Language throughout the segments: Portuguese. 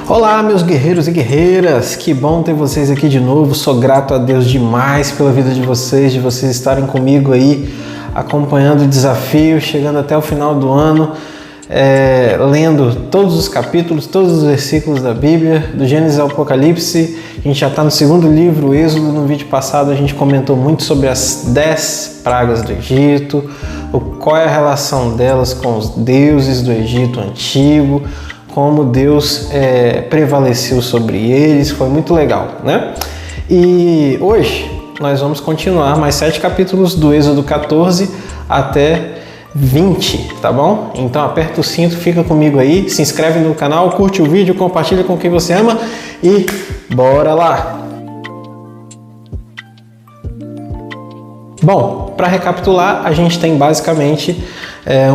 Olá, meus guerreiros e guerreiras, que bom ter vocês aqui de novo. Sou grato a Deus demais pela vida de vocês estarem comigo aí, acompanhando o desafio, chegando até o final do ano, lendo todos os capítulos, todos os versículos da Bíblia, do Gênesis ao Apocalipse. A gente já está no segundo livro, o Êxodo. No vídeo passado a gente comentou muito sobre as 10 pragas do Egito, qual é a relação delas com os deuses do Egito antigo, como Deus prevaleceu sobre eles. Foi muito legal, né? E hoje nós vamos continuar mais 7 capítulos do Êxodo 14 até 20, tá bom? Então aperta o cinto, fica comigo aí, se inscreve no canal, curte o vídeo, compartilha com quem você ama e bora lá! Bom, para recapitular, a gente tem basicamente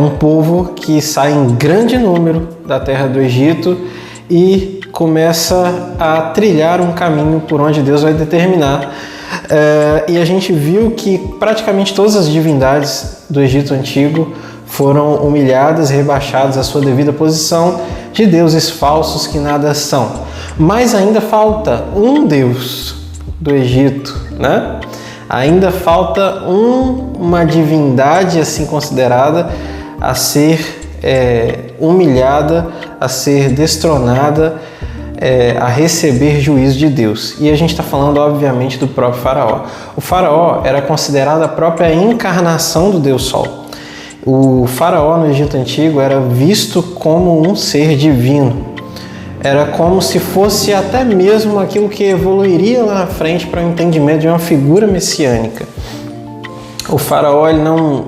um povo que sai em grande número da terra do Egito e começa a trilhar um caminho por onde Deus vai determinar. E a gente viu que praticamente todas as divindades do Egito Antigo foram humilhadas, rebaixadas à sua devida posição de deuses falsos que nada são. Mas ainda falta um Deus do Egito, né? Ainda falta uma divindade assim considerada a ser humilhada, a ser destronada, a receber juízo de Deus. E a gente está falando, obviamente, do próprio Faraó. O Faraó era considerado a própria encarnação do Deus Sol. O Faraó no Egito Antigo era visto como um ser divino. Era como se fosse até mesmo aquilo que evoluiria lá na frente para o entendimento de uma figura messiânica. O Faraó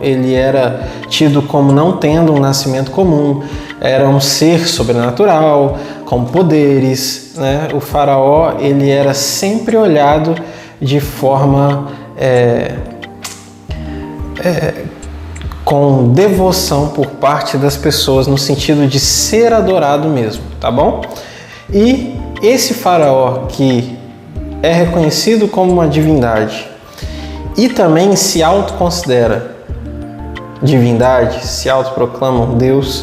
ele era tido como não tendo um nascimento comum, era um ser sobrenatural, com poderes, né? O Faraó ele era sempre olhado de forma com devoção por parte das pessoas, no sentido de ser adorado mesmo, tá bom? E esse Faraó que é reconhecido como uma divindade e também se autoconsidera divindade, se autoproclama um Deus,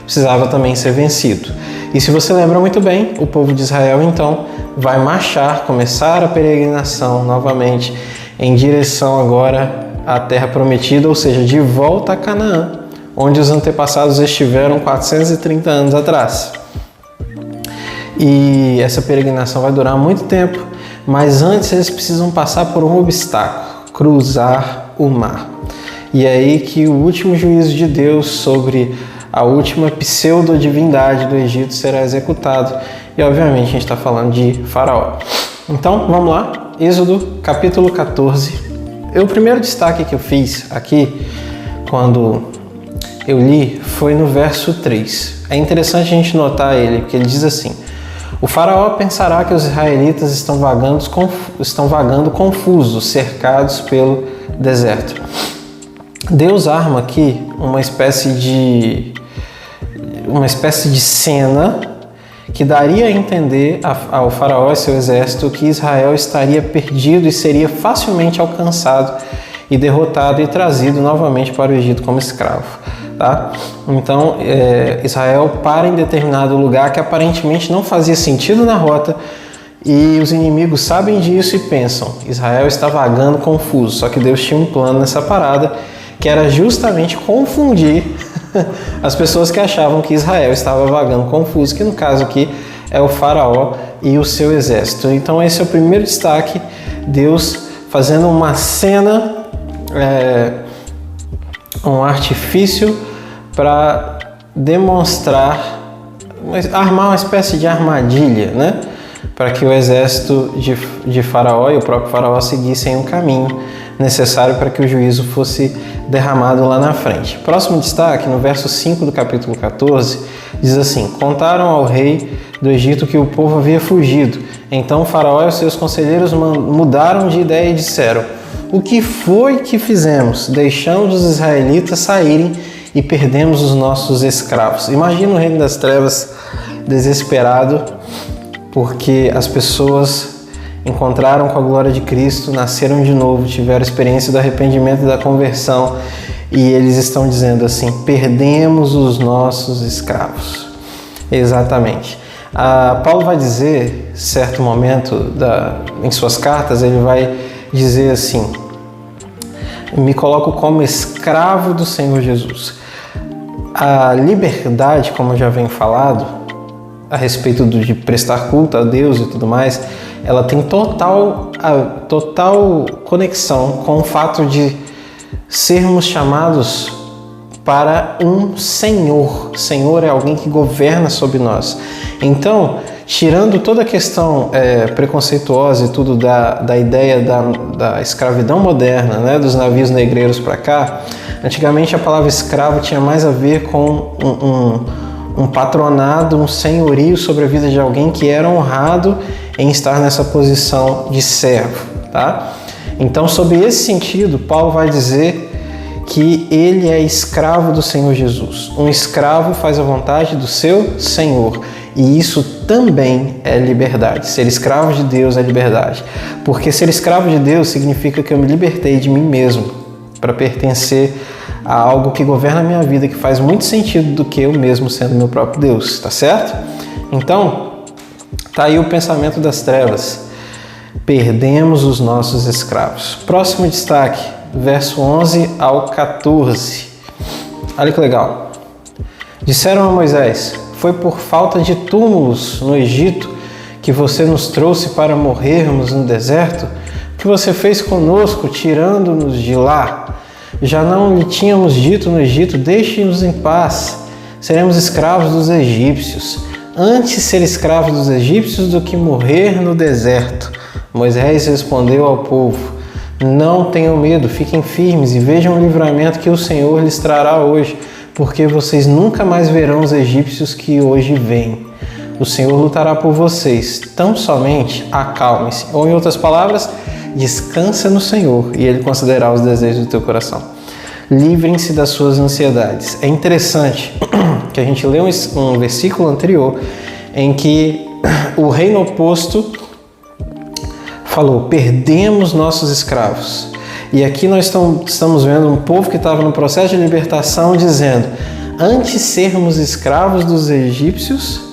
precisava também ser vencido. E se você lembra muito bem, o povo de Israel então vai marchar, começar a peregrinação novamente em direção agora à terra prometida, ou seja, de volta a Canaã, onde os antepassados estiveram 430 anos atrás. E essa peregrinação vai durar muito tempo, mas antes eles precisam passar por um obstáculo, cruzar o mar. E é aí que o último juízo de Deus sobre a última pseudo-divindade do Egito será executado. E obviamente a gente está falando de Faraó. Então vamos lá, Êxodo capítulo 14. O primeiro destaque que eu fiz aqui, quando eu li, foi no verso 3. É interessante a gente notar ele, porque ele diz assim: o Faraó pensará que os israelitas estão vagando confusos, cercados pelo deserto. Deus arma aqui uma espécie de cena que daria a entender ao Faraó e seu exército que Israel estaria perdido e seria facilmente alcançado e derrotado e trazido novamente para o Egito como escravo. Tá? Então Israel para em determinado lugar que aparentemente não fazia sentido na rota, e os inimigos sabem disso e pensam: Israel está vagando confuso. Só que Deus tinha um plano nessa parada, que era justamente confundir as pessoas que achavam que Israel estava vagando confuso, que no caso aqui é o Faraó e o seu exército. Então esse é o primeiro destaque, Deus fazendo uma cena, um artifício para demonstrar, armar uma espécie de armadilha, né? Para que o exército de Faraó e o próprio Faraó seguissem um caminho necessário para que o juízo fosse derramado lá na frente. Próximo destaque, no verso 5 do capítulo 14, diz assim: contaram ao rei do Egito que o povo havia fugido. Então Faraó e os seus conselheiros mudaram de ideia e disseram: o que foi que fizemos? Deixamos os israelitas saírem e perdemos os nossos escravos. Imagina o reino das trevas desesperado, porque as pessoas encontraram com a glória de Cristo, nasceram de novo, tiveram experiência do arrependimento e da conversão, e eles estão dizendo assim: perdemos os nossos escravos. Exatamente. Paulo vai dizer, certo momento em suas cartas, ele vai dizer assim: me coloco como escravo do Senhor Jesus. A liberdade, como eu já venho falado, a respeito de prestar culto a Deus e tudo mais, ela tem total conexão com o fato de sermos chamados para um Senhor. Senhor é alguém que governa sobre nós. Então, tirando toda a questão preconceituosa e tudo da ideia da escravidão moderna, né, dos navios negreiros para cá, antigamente a palavra escravo tinha mais a ver com um patronado, um senhorio sobre a vida de alguém que era honrado em estar nessa posição de servo, tá? Então, sob esse sentido, Paulo vai dizer que ele é escravo do Senhor Jesus. Um escravo faz a vontade do seu Senhor. E isso também é liberdade. Ser escravo de Deus é liberdade. Porque ser escravo de Deus significa que eu me libertei de mim mesmo para pertencer a algo que governa a minha vida, que faz muito sentido do que eu mesmo sendo meu próprio Deus, tá certo? Então, tá aí o pensamento das trevas. Perdemos os nossos escravos. Próximo destaque, verso 11 ao 14. Olha que legal. Disseram a Moisés: foi por falta de túmulos no Egito que você nos trouxe para morrermos no deserto? O que você fez conosco, tirando-nos de lá? Já não lhe tínhamos dito no Egito: deixe-nos em paz, seremos escravos dos egípcios. Antes ser escravo dos egípcios do que morrer no deserto. Moisés respondeu ao povo: não tenham medo, fiquem firmes e vejam o livramento que o Senhor lhes trará hoje, porque vocês nunca mais verão os egípcios que hoje vêm. O Senhor lutará por vocês, tão somente acalmem-se. Ou, em outras palavras, descansa no Senhor e Ele concederá os desejos do teu coração. Livrem-se das suas ansiedades. É interessante que a gente lê um versículo anterior em que o reino oposto falou: perdemos nossos escravos. E aqui nós estamos vendo um povo que estava no processo de libertação dizendo: antes sermos escravos dos egípcios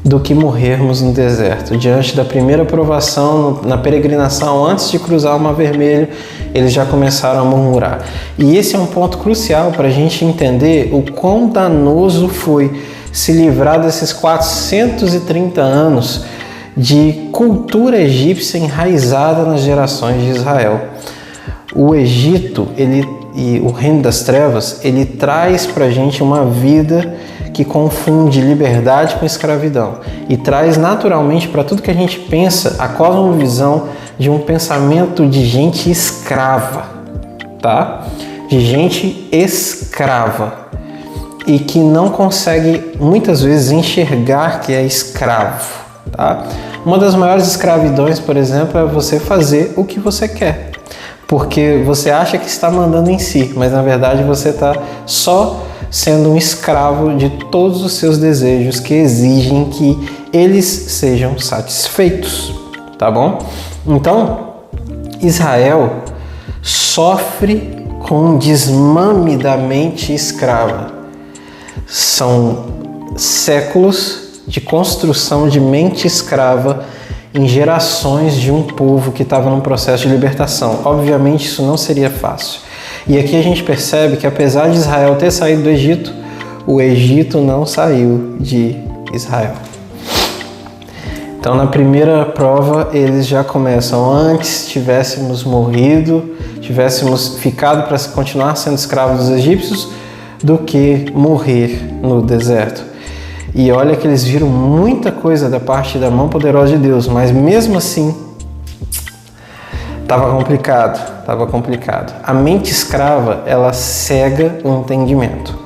do que morrermos no deserto. Diante da primeira provação na peregrinação, antes de cruzar o Mar Vermelho, eles já começaram a murmurar. E esse é um ponto crucial para a gente entender o quão danoso foi se livrar desses 430 anos de cultura egípcia enraizada nas gerações de Israel. O Egito, e o reino das trevas, ele traz para a gente uma vida que confunde liberdade com escravidão e traz naturalmente para tudo que a gente pensa a cosmovisão de um pensamento de gente escrava, tá? De gente escrava e que não consegue muitas vezes enxergar que é escravo, tá? Uma das maiores escravidões, por exemplo, é você fazer o que você quer, porque você acha que está mandando em si, mas na verdade você está só sendo um escravo de todos os seus desejos que exigem que eles sejam satisfeitos, tá bom? Então, Israel sofre com um desmame da mente escrava. São séculos de construção de mente escrava em gerações de um povo que estava num processo de libertação. Obviamente isso não seria fácil. E aqui a gente percebe que apesar de Israel ter saído do Egito, o Egito não saiu de Israel. Então na primeira prova eles já começam: antes tivéssemos morrido, tivéssemos ficado para continuar sendo escravos dos egípcios, do que morrer no deserto. E olha que eles viram muita coisa da parte da mão poderosa de Deus, mas mesmo assim estava complicado. A mente escrava, ela cega o entendimento.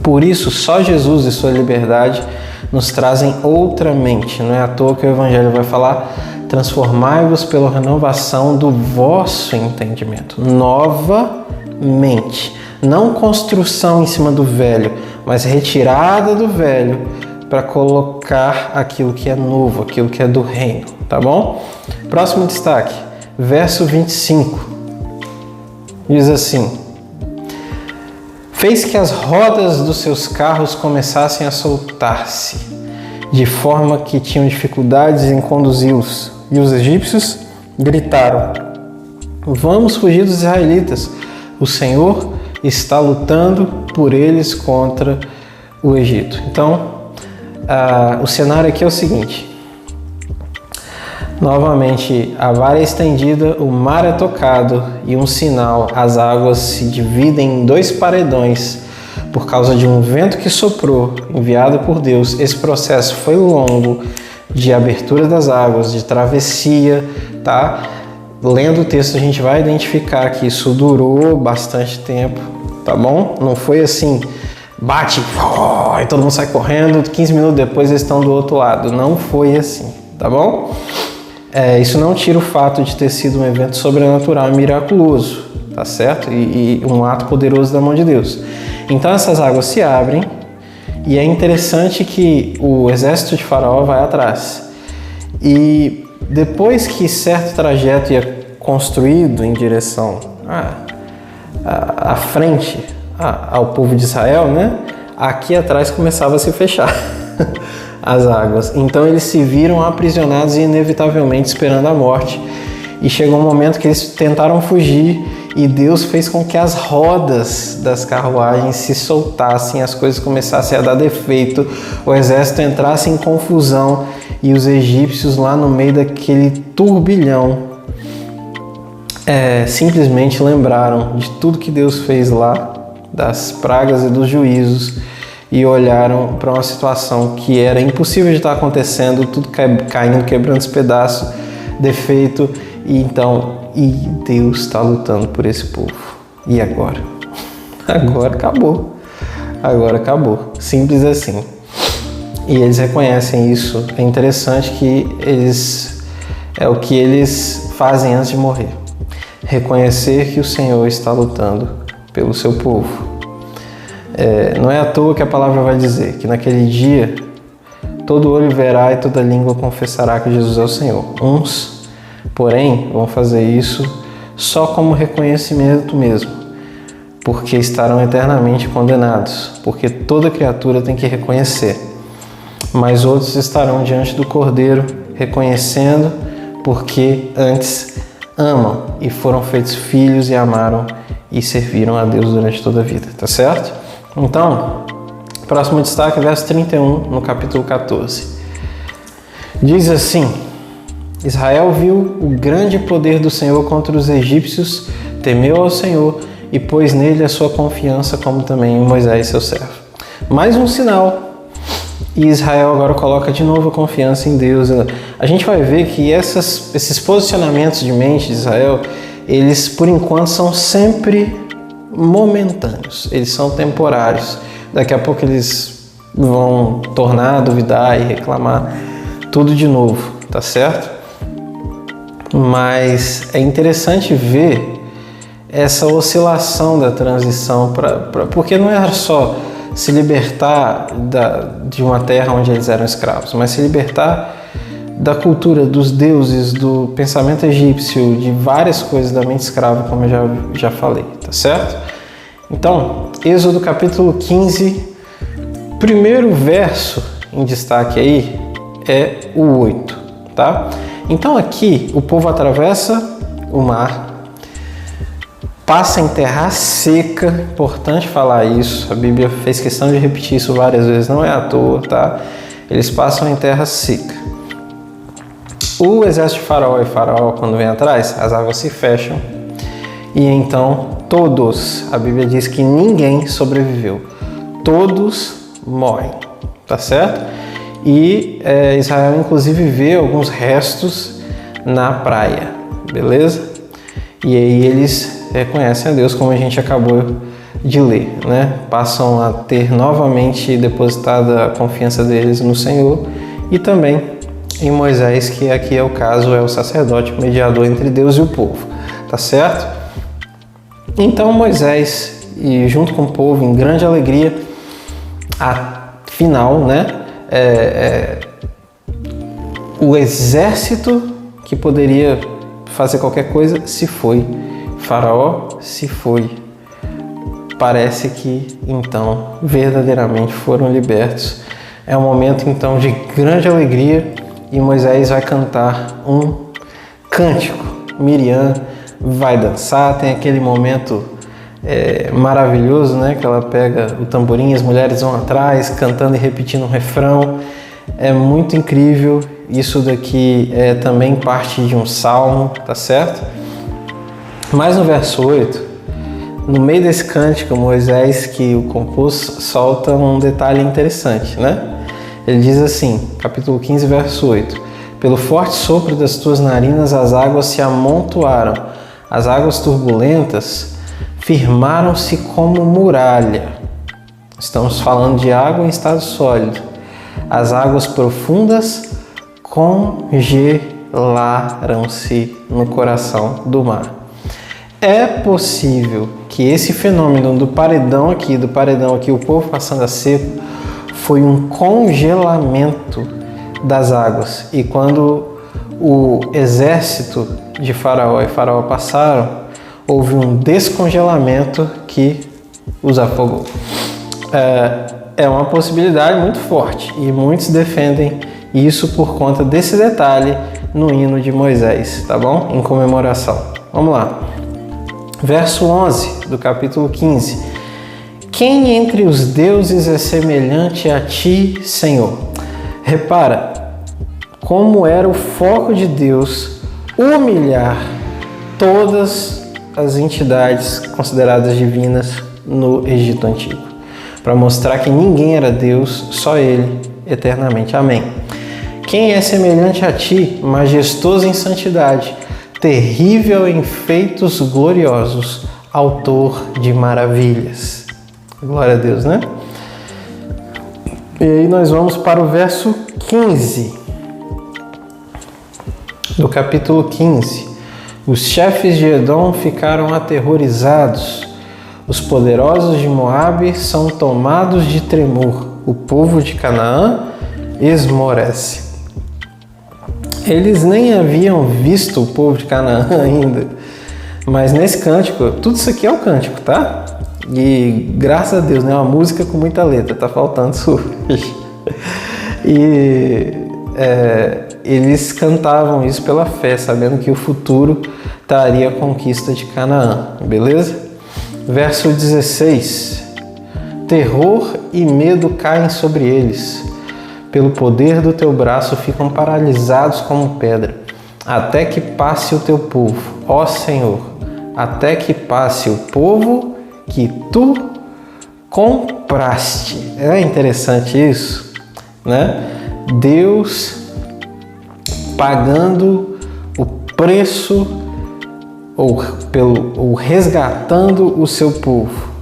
Por isso, só Jesus e sua liberdade nos trazem outra mente. Não é à toa que o Evangelho vai falar: transformai-vos pela renovação do vosso entendimento. Nova mente. Não construção em cima do velho, mas retirada do velho para colocar aquilo que é novo, aquilo que é do reino, tá bom? Próximo destaque, verso 25. Diz assim: fez que as rodas dos seus carros começassem a soltar-se de forma que tinham dificuldades em conduzi-los. E os egípcios gritaram: vamos fugir dos israelitas, o Senhor está lutando por eles contra o Egito. Então, o cenário aqui é o seguinte: novamente, a vara é estendida, o mar é tocado e um sinal, as águas se dividem em 2 paredões por causa de um vento que soprou, enviado por Deus. Esse processo foi longo, de abertura das águas, de travessia, tá? Lendo o texto a gente vai identificar que isso durou bastante tempo, tá bom? Não foi assim, bate, e todo mundo sai correndo, 15 minutos depois eles estão do outro lado. Não foi assim, tá bom? Isso não tira o fato de ter sido um evento sobrenatural e miraculoso, tá certo? E um ato poderoso da mão de Deus. Então essas águas se abrem e é interessante que o exército de Faraó vai atrás. E depois que certo trajeto ia construído em direção à frente ao povo de Israel, né? Aqui atrás começava a se fechar as águas. Então eles se viram aprisionados e inevitavelmente esperando a morte. E chegou um momento que eles tentaram fugir e Deus fez com que as rodas das carruagens se soltassem, as coisas começassem a dar defeito, o exército entrasse em confusão e os egípcios lá no meio daquele turbilhão simplesmente lembraram de tudo que Deus fez lá, das pragas e dos juízos, e olharam para uma situação que era impossível de estar acontecendo, tudo caindo, quebrando os pedaços, defeito, e Deus está lutando por esse povo. E agora? Agora acabou. Agora acabou. Simples assim. E eles reconhecem isso. É interessante que é o que eles fazem antes de morrer. Reconhecer que o Senhor está lutando pelo seu povo. Não é à toa que a palavra vai dizer que naquele dia todo olho verá e toda língua confessará que Jesus é o Senhor. Uns, porém, vão fazer isso só como reconhecimento mesmo, porque estarão eternamente condenados, porque toda criatura tem que reconhecer. Mas outros estarão diante do Cordeiro, reconhecendo, porque antes amam e foram feitos filhos e amaram e serviram a Deus durante toda a vida, tá certo? Então, próximo destaque, verso 31, no capítulo 14. Diz assim: Israel viu o grande poder do Senhor contra os egípcios, temeu ao Senhor e pôs nele a sua confiança, como também em Moisés, seu servo. Mais um sinal. E Israel agora coloca de novo a confiança em Deus. A gente vai ver que esses posicionamentos de mente de Israel, eles por enquanto são sempre momentâneos, eles são temporários. Daqui a pouco eles vão tornar a duvidar e reclamar tudo de novo, tá certo? Mas é interessante ver essa oscilação da transição, porque não é só se libertar de uma terra onde eles eram escravos, mas se libertar da cultura, dos deuses, do pensamento egípcio, de várias coisas da mente escrava, como eu já falei, tá certo? Então, Êxodo capítulo 15, primeiro verso em destaque aí é o 8, tá? Então aqui o povo atravessa o mar, passa em terra seca, importante falar isso, a Bíblia fez questão de repetir isso várias vezes, não é à toa, tá? Eles passam em terra seca. O exército de Faraó, quando vem atrás, as águas se fecham e então todos, a Bíblia diz que ninguém sobreviveu, todos morrem, tá certo? E Israel inclusive vê alguns restos na praia, beleza? E aí eles reconhecem a Deus, como a gente acabou de ler, né? Passam a ter novamente depositada a confiança deles no Senhor e também em Moisés, que aqui é o caso, é o sacerdote mediador entre Deus e o povo, tá certo? Então Moisés, e junto com o povo, em grande alegria, afinal, né? O exército que poderia fazer qualquer coisa se foi. Faraó se foi. Parece que então verdadeiramente foram libertos É um momento então de grande alegria e Moisés vai cantar um cântico. Miriam vai dançar, tem aquele momento maravilhoso, né? Que ela pega o tamborim, as mulheres vão atrás cantando e repetindo um refrão. É muito incrível. Isso daqui é também parte de um salmo, tá certo? Mas no verso 8, no meio desse cântico, Moisés, que o compôs, solta um detalhe interessante, né? Ele diz assim, capítulo 15, verso 8: Pelo forte sopro das tuas narinas as águas se amontoaram, as águas turbulentas firmaram-se como muralha. Estamos falando de água em estado sólido. As águas profundas congelaram-se no coração do mar. É possível que esse fenômeno do paredão aqui, o povo passando a seco, foi um congelamento das águas. E quando o exército de Faraó e Faraó passaram, houve um descongelamento que os afogou. É uma possibilidade muito forte e muitos defendem isso por conta desse detalhe no hino de Moisés, tá bom? Em comemoração. Vamos lá. Verso 11 do capítulo 15. Quem entre os deuses é semelhante a ti, Senhor? Repara como era o foco de Deus humilhar todas as entidades consideradas divinas no Egito Antigo, para mostrar que ninguém era Deus, só Ele, eternamente. Amém. Quem é semelhante a ti, majestoso em santidade, terrível em feitos gloriosos, autor de maravilhas. Glória a Deus, né? E aí nós vamos para o verso 15 do capítulo 15. Os chefes de Edom ficaram aterrorizados. Os poderosos de Moabe são tomados de tremor. O povo de Canaã esmorece. Eles nem haviam visto o povo de Canaã ainda. Mas nesse cântico, tudo isso aqui é o cântico, tá? E graças a Deus, né? Uma música com muita letra, tá faltando isso hoje. E eles cantavam isso pela fé, sabendo que o futuro traria a conquista de Canaã, beleza? Verso 16: Terror e medo caem sobre eles. Pelo poder do teu braço ficam paralisados como pedra, até que passe o teu povo, ó Senhor, até que passe o povo que tu compraste. É interessante isso, né? Deus pagando o preço ou resgatando o seu povo.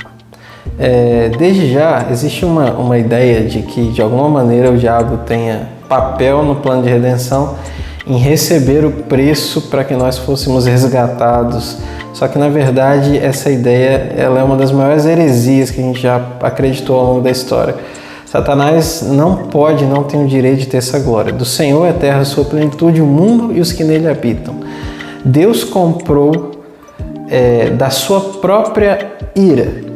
Desde já existe uma ideia de que de alguma maneira o diabo tenha papel no plano de redenção em receber o preço para que nós fôssemos resgatados. Só que na verdade essa ideia ela é uma das maiores heresias que a gente já acreditou ao longo da história. Satanás não tem o direito de ter essa glória. Do Senhor é a terra, a sua plenitude, o mundo e os que nele habitam. Deus comprou da sua própria ira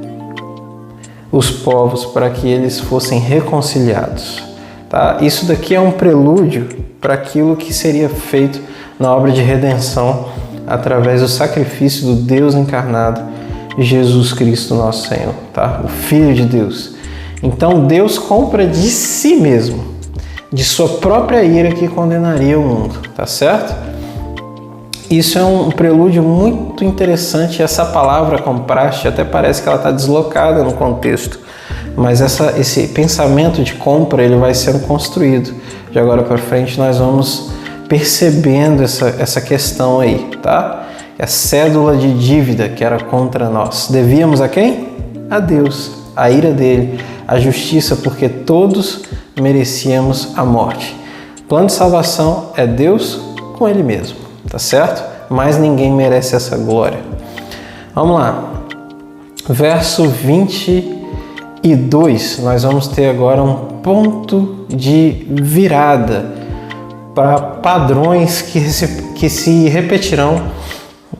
os povos para que eles fossem reconciliados. Tá? Isso daqui é um prelúdio para aquilo que seria feito na obra de redenção através do sacrifício do Deus encarnado, Jesus Cristo nosso Senhor, tá? O Filho de Deus. Então Deus compra de si mesmo, de sua própria ira que condenaria o mundo, tá certo? Isso é um prelúdio muito interessante. Essa palavra compraste até parece que ela está deslocada no contexto, mas esse pensamento de compra ele vai sendo construído. De agora para frente nós vamos percebendo essa questão aí, tá? É a cédula de dívida que era contra nós. Devíamos a quem? A Deus, a ira dele, a justiça, porque todos merecíamos a morte. O plano de salvação é Deus com ele mesmo, tá certo? Mas ninguém merece essa glória. Vamos lá. Verso 22, nós vamos ter agora um ponto de virada para padrões que se repetirão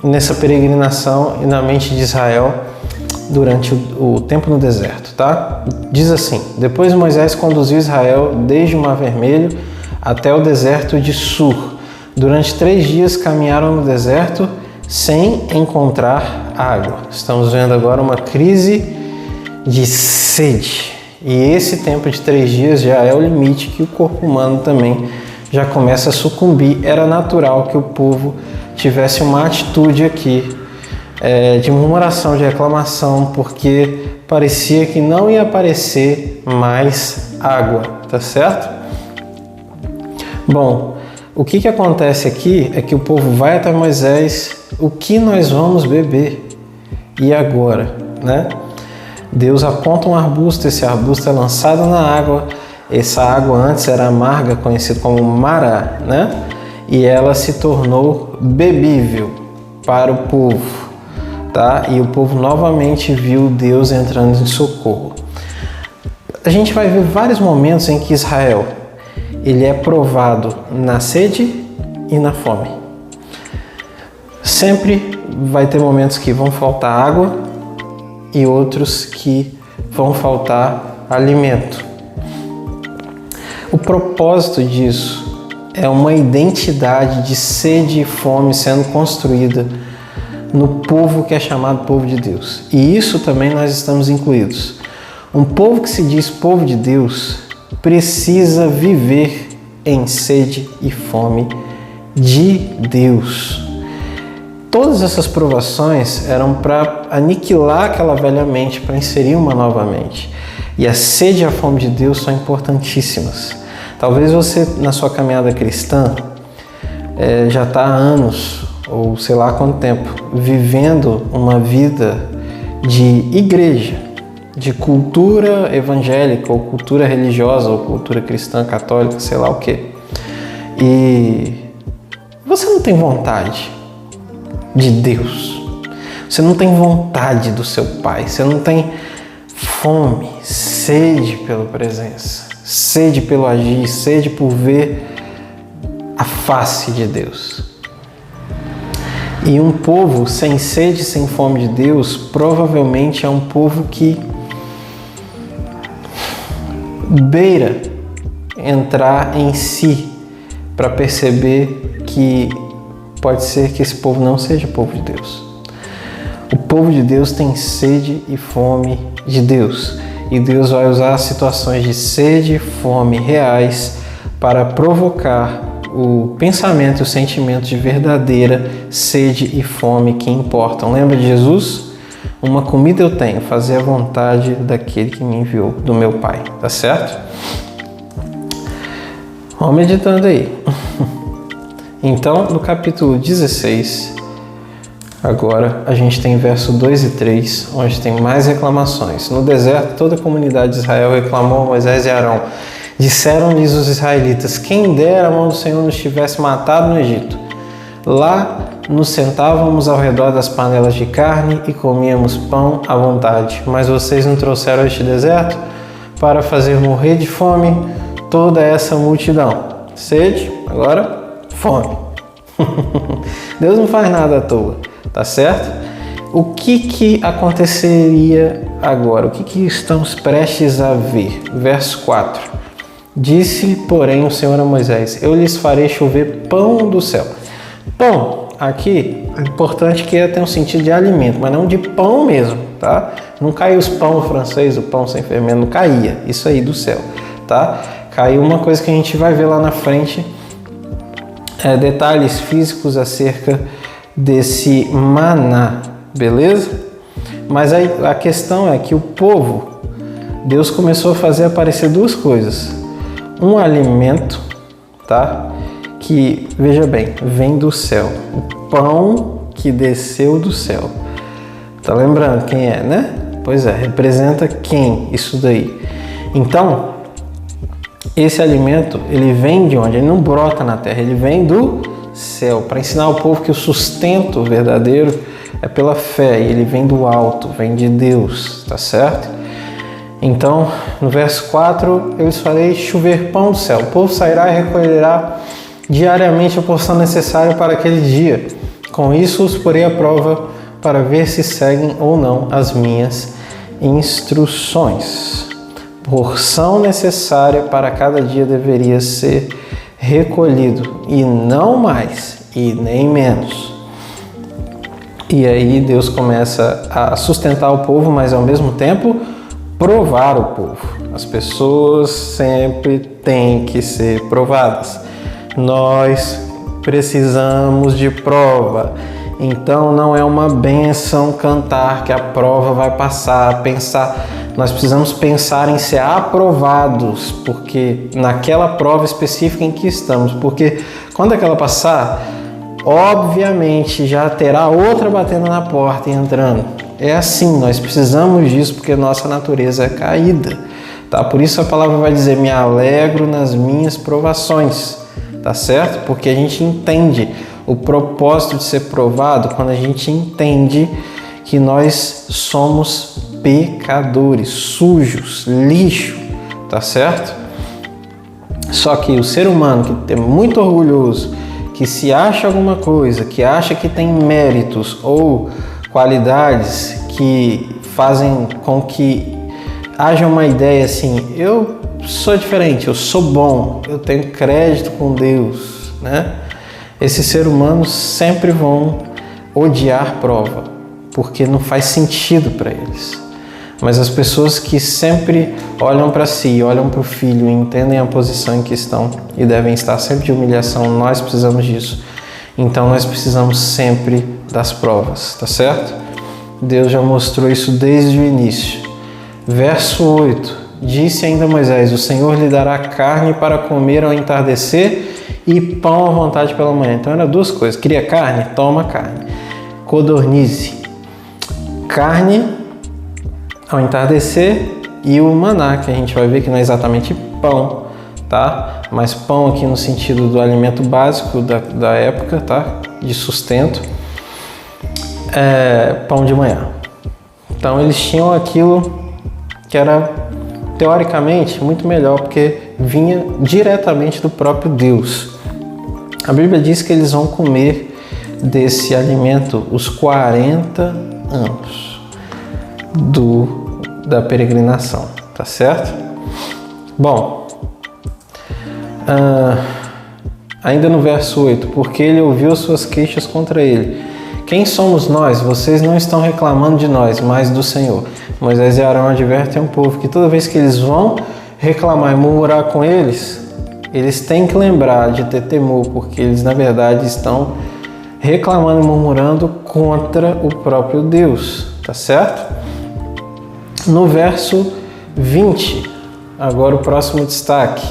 nessa peregrinação e na mente de Israel durante o tempo no deserto, tá? Diz assim: depois Moisés conduziu Israel desde o Mar Vermelho até o deserto de Sur. Durante 3 dias caminharam no deserto sem encontrar água. Estamos vendo agora uma crise de sede. E esse tempo de 3 dias já é o limite que o corpo humano também já começa a sucumbir. Era natural que o povo tivesse uma atitude aqui de murmuração, de reclamação, porque parecia que não ia aparecer mais água, tá certo? Bom, o que acontece aqui é que o povo vai até Moisés: o que nós vamos beber? E agora, né? Deus aponta um arbusto, esse arbusto é lançado na água. Essa água antes era amarga, conhecida como mará, né? E ela se tornou bebível para o povo, tá? E o povo novamente viu Deus entrando em socorro. A gente vai ver vários momentos em que Israel ele é provado na sede e na fome. Sempre vai ter momentos que vão faltar água e outros que vão faltar alimento. O propósito disso é uma identidade de sede e fome sendo construída no povo que é chamado povo de Deus. E isso também nós estamos incluídos. Um povo que se diz povo de Deus precisa viver em sede e fome de Deus. Todas essas provações eram para aniquilar aquela velha mente, para inserir uma nova mente. E a sede e a fome de Deus são importantíssimas. Talvez você, na sua caminhada cristã, já está há anos, ou sei lá quanto tempo, vivendo uma vida de igreja, de cultura evangélica, ou cultura religiosa, ou cultura cristã, católica, sei lá o quê. E você não tem vontade de Deus, você não tem vontade do seu Pai, você não tem fome, sede pela presença, sede pelo agir, sede por ver a face de Deus. E um povo sem sede, sem fome de Deus, provavelmente é um povo que beira entrar em si para perceber que pode ser que esse povo não seja povo de Deus. O povo de Deus tem sede e fome de Deus. E Deus vai usar situações de sede e fome reais para provocar o pensamento e o sentimento de verdadeira sede e fome que importam. Lembra de Jesus? Uma comida eu tenho, fazer a vontade daquele que me enviou, do meu Pai. Tá certo? Vamos meditando aí. Então, no capítulo 16, agora a gente tem verso 2 e 3, onde tem mais reclamações. No deserto, toda a comunidade de Israel reclamou a Moisés e Arão. Disseram-lhes os israelitas: quem dera a mão do Senhor nos tivesse matado no Egito. Lá nos sentávamos ao redor das panelas de carne e comíamos pão à vontade. Mas vocês não trouxeram este deserto para fazer morrer de fome toda essa multidão. Sede, agora fome. Deus não faz nada à toa, tá certo? O que aconteceria agora? O que estamos prestes a ver? Verso 4. Disse, porém, o Senhor a Moisés: eu lhes farei chover pão do céu. Pão, aqui, é importante que tenha um sentido de alimento, mas não de pão mesmo, tá? Não caiu os pão francês, o pão sem fermento, não caía, isso aí do céu, tá? Caiu uma coisa que a gente vai ver lá na frente, detalhes físicos acerca desse maná, beleza? Mas aí a questão é que o povo, Deus começou a fazer aparecer duas coisas. Um alimento, tá? Que, veja bem, vem do céu. O pão que desceu do céu. Tá lembrando quem é, né? Pois é, representa quem isso daí? Então, esse alimento, ele vem de onde? Ele não brota na terra, ele vem do céu. Para ensinar o povo que o sustento verdadeiro é pela fé. E ele vem do alto, vem de Deus, tá certo? Então, no verso 4, eu lhes farei chover pão do céu. O povo sairá e recolherá diariamente a porção necessária para aquele dia. Com isso, os porei à prova para ver se seguem ou não as minhas instruções. Porção necessária para cada dia deveria ser recolhido, e não mais e nem menos. E aí Deus começa a sustentar o povo, mas ao mesmo tempo provar o povo. As pessoas sempre têm que ser provadas. Nós precisamos de prova. Então não é uma bênção cantar que a prova vai passar, nós precisamos pensar em ser aprovados, porque naquela prova específica em que estamos, porque quando aquela passar, obviamente já terá outra batendo na porta e entrando. É assim, nós precisamos disso porque nossa natureza é caída, tá? Por isso a palavra vai dizer: me alegro nas minhas provações, tá certo? Porque a gente entende o propósito de ser provado quando a gente entende que nós somos pecadores, sujos, lixo, tá certo? Só que o ser humano que é muito orgulhoso, que se acha alguma coisa, que acha que tem méritos ou qualidades que fazem com que haja uma ideia assim: eu sou diferente, eu sou bom, eu tenho crédito com Deus, né? Esses seres humanos sempre vão odiar prova, porque não faz sentido para eles. Mas as pessoas que sempre olham para si, olham para o filho e entendem a posição em que estão e devem estar sempre de humilhação, nós precisamos disso. Então nós precisamos sempre das provas, tá certo? Deus já mostrou isso desde o início. Verso 8, disse ainda Moisés: o Senhor lhe dará carne para comer ao entardecer e pão à vontade pela manhã. Então eram duas coisas: queria carne? Toma carne. Codornize. Carne ao entardecer e o maná, que a gente vai ver que não é exatamente pão, tá? Mas pão aqui no sentido do alimento básico da época, tá? De sustento. Pão de manhã. Então eles tinham aquilo que era teoricamente muito melhor, porque vinha diretamente do próprio Deus. A Bíblia diz que eles vão comer desse alimento os 40 anos da peregrinação, tá certo? Bom, ainda no verso 8, porque ele ouviu suas queixas contra ele. Quem somos nós? Vocês não estão reclamando de nós, mas do Senhor. Moisés e Arão advertem o povo que toda vez que eles vão reclamar e murmurar com eles têm que lembrar de ter temor, porque eles na verdade estão reclamando e murmurando contra o próprio Deus, tá certo? No verso 20, agora o próximo destaque.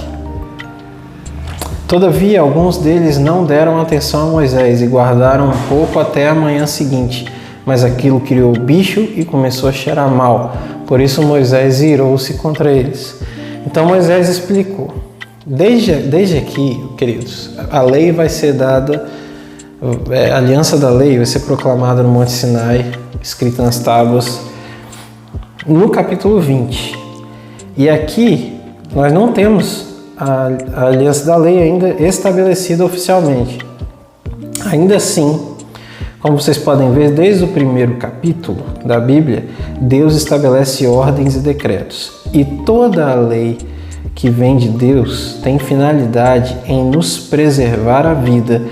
Todavia, alguns deles não deram atenção a Moisés e guardaram um pouco até a manhã seguinte, mas aquilo criou bicho e começou a cheirar mal. Por isso Moisés irou-se contra eles. Então Moisés explicou. Desde aqui, queridos, a lei vai ser dada, a aliança da lei vai ser proclamada no Monte Sinai, escrita nas tábuas, no capítulo 20. E aqui nós não temos a aliança da lei ainda estabelecida oficialmente. Ainda assim, como vocês podem ver, desde o primeiro capítulo da Bíblia, Deus estabelece ordens e decretos. E toda a lei que vem de Deus tem finalidade em nos preservar a vida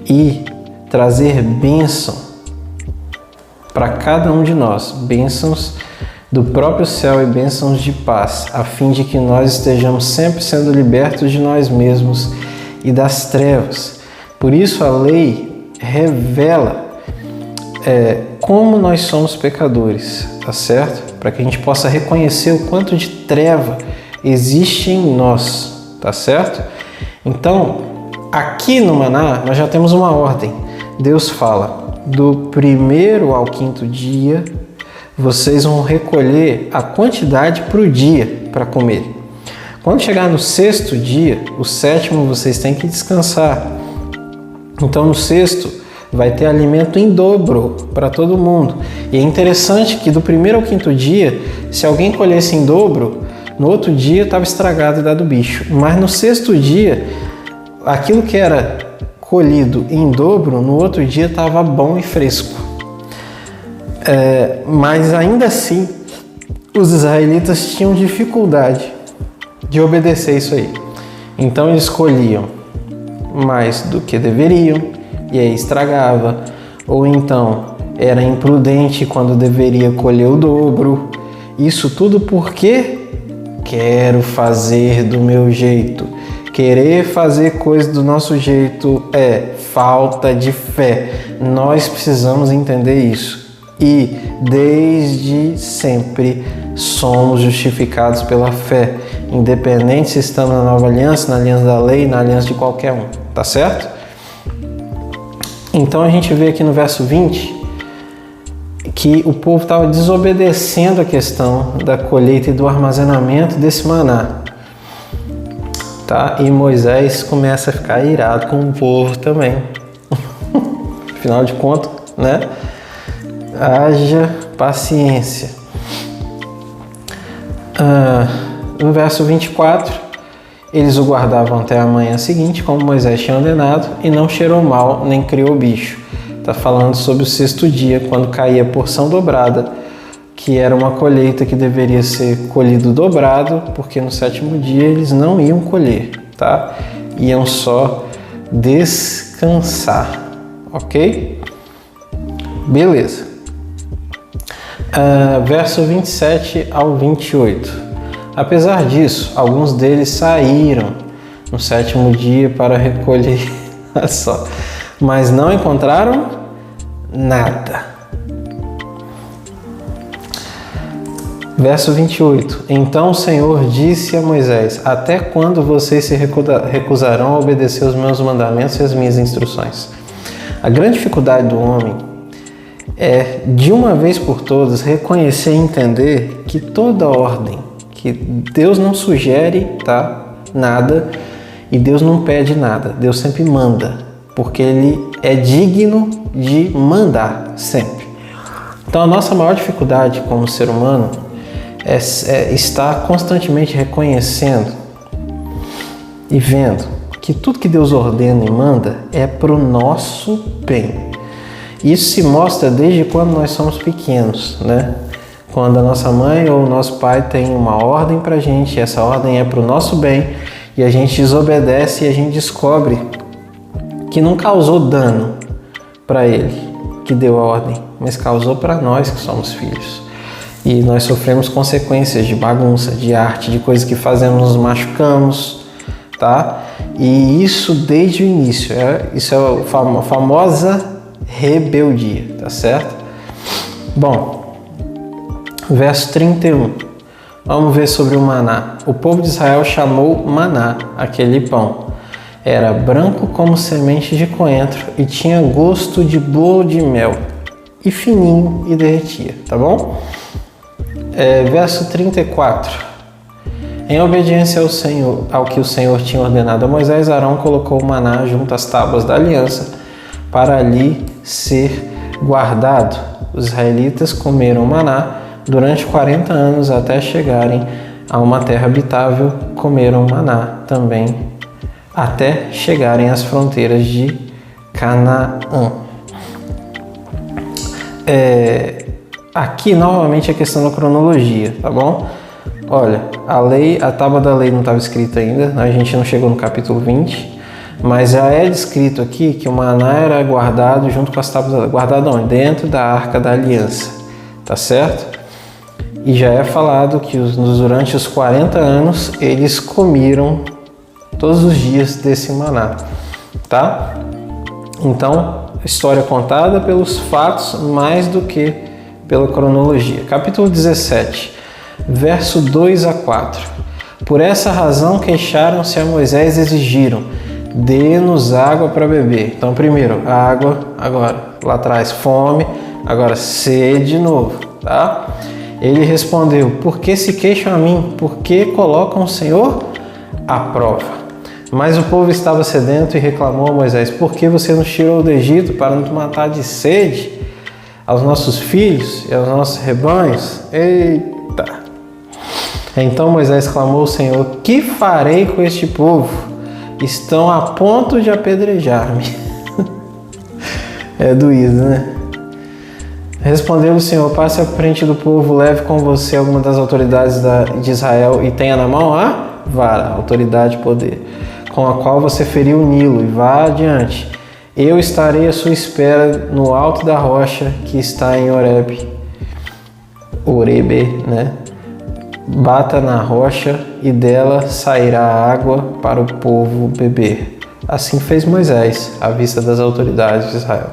e trazer bênção para cada um de nós, bênçãos do próprio céu e bênçãos de paz, a fim de que nós estejamos sempre sendo libertos de nós mesmos e das trevas. Por isso a lei revela como nós somos pecadores, tá certo? Para que a gente possa reconhecer o quanto de treva existe em nós, tá certo? Então, aqui no maná nós já temos uma ordem. Deus fala: do primeiro ao quinto dia vocês vão recolher a quantidade para o dia para comer. Quando chegar no sexto dia, o sétimo, vocês têm que descansar. Então no sexto vai ter alimento em dobro para todo mundo. E é interessante que do primeiro ao quinto dia, se alguém colhesse em dobro, no outro dia estava estragado e dado bicho. Mas no sexto dia, aquilo que era colhido em dobro, no outro dia estava bom e fresco. Mas ainda assim, os israelitas tinham dificuldade de obedecer isso aí. Então eles escolhiam mais do que deveriam e aí estragava, ou então era imprudente quando deveria colher o dobro. Isso tudo porque quero fazer do meu jeito. Querer fazer coisas do nosso jeito é falta de fé. Nós precisamos entender isso. E desde sempre somos justificados pela fé, independente se estamos na nova aliança, na aliança da lei, na aliança de qualquer um, tá certo? Então a gente vê aqui no verso 20 que o povo estava desobedecendo a questão da colheita e do armazenamento desse maná. Tá? E Moisés começa a ficar irado com o povo também. Afinal de contas, né? Haja paciência. No verso 24, eles o guardavam até a manhã seguinte, como Moisés tinha ordenado, e não cheirou mal, nem criou bicho. Está falando sobre o sexto dia, quando caía a porção dobrada, que era uma colheita que deveria ser colhido dobrado, porque no sétimo dia eles não iam colher, tá? Iam só descansar, ok? Beleza. Verso 27 ao 28. Apesar disso, alguns deles saíram no sétimo dia para recolher só, mas não encontraram nada. Verso 28. Então o Senhor disse a Moisés: até quando vocês se recusarão a obedecer os meus mandamentos e as minhas instruções? A grande dificuldade do homem é, de uma vez por todas, reconhecer e entender que toda ordem, que Deus não sugere, tá, nada, e Deus não pede nada, Deus sempre manda, porque Ele é digno de mandar, sempre. Então a nossa maior dificuldade como ser humano é estar constantemente reconhecendo e vendo que tudo que Deus ordena e manda é para o nosso bem. Isso se mostra desde quando nós somos pequenos, né? Quando a nossa mãe ou o nosso pai tem uma ordem para a gente, essa ordem é para o nosso bem, e a gente desobedece e a gente descobre que não causou dano para ele que deu a ordem, mas causou para nós que somos filhos. E nós sofremos consequências de bagunça, de arte, de coisas que fazemos, nos machucamos, tá? E isso desde o início, isso é a famosa rebeldia, tá certo? Bom, verso 31, vamos ver sobre o maná. O povo de Israel chamou maná, aquele pão. Era branco como semente de coentro e tinha gosto de bolo de mel, e fininho e derretia, tá bom? Verso 34. Em obediência ao que o Senhor tinha ordenado a Moisés, Arão colocou o maná junto às tábuas da aliança para ali ser guardado. Os israelitas comeram maná durante 40 anos até chegarem a uma terra habitável. Comeram maná também até chegarem às fronteiras de Canaã. Aqui novamente a questão da cronologia, tá bom? Olha, a tábua da lei não estava escrita ainda, a gente não chegou no capítulo 20, mas já é descrito aqui que o maná era guardado junto com as tábuas da lei. Guardado onde? Dentro da Arca da Aliança, tá certo? E já é falado que durante os 40 anos eles comiam todos os dias desse maná, tá? Então, história contada pelos fatos mais do que pela cronologia. Capítulo 17, verso 2 a 4. Por essa razão queixaram-se a Moisés e exigiram: dê-nos água para beber. Então, primeiro, água, agora, lá atrás, fome, agora sede de novo, tá? Ele respondeu: por que se queixam a mim? Por que colocam o Senhor à prova? Mas o povo estava sedento e reclamou a Moisés: por que você nos tirou do Egito para nos matar de sede? Aos nossos filhos e aos nossos rebanhos? Eita! Então Moisés clamou ao Senhor: que farei com este povo? Estão a ponto de apedrejar-me. É doído, né? Respondeu o Senhor: passe à frente do povo, leve com você alguma das autoridades de Israel e tenha na mão a vara, autoridade e poder, com a qual você feriu o Nilo, e vá adiante. Eu estarei à sua espera no alto da rocha que está em Horebe, né? Bata na rocha e dela sairá água para o povo beber. Assim fez Moisés à vista das autoridades de Israel.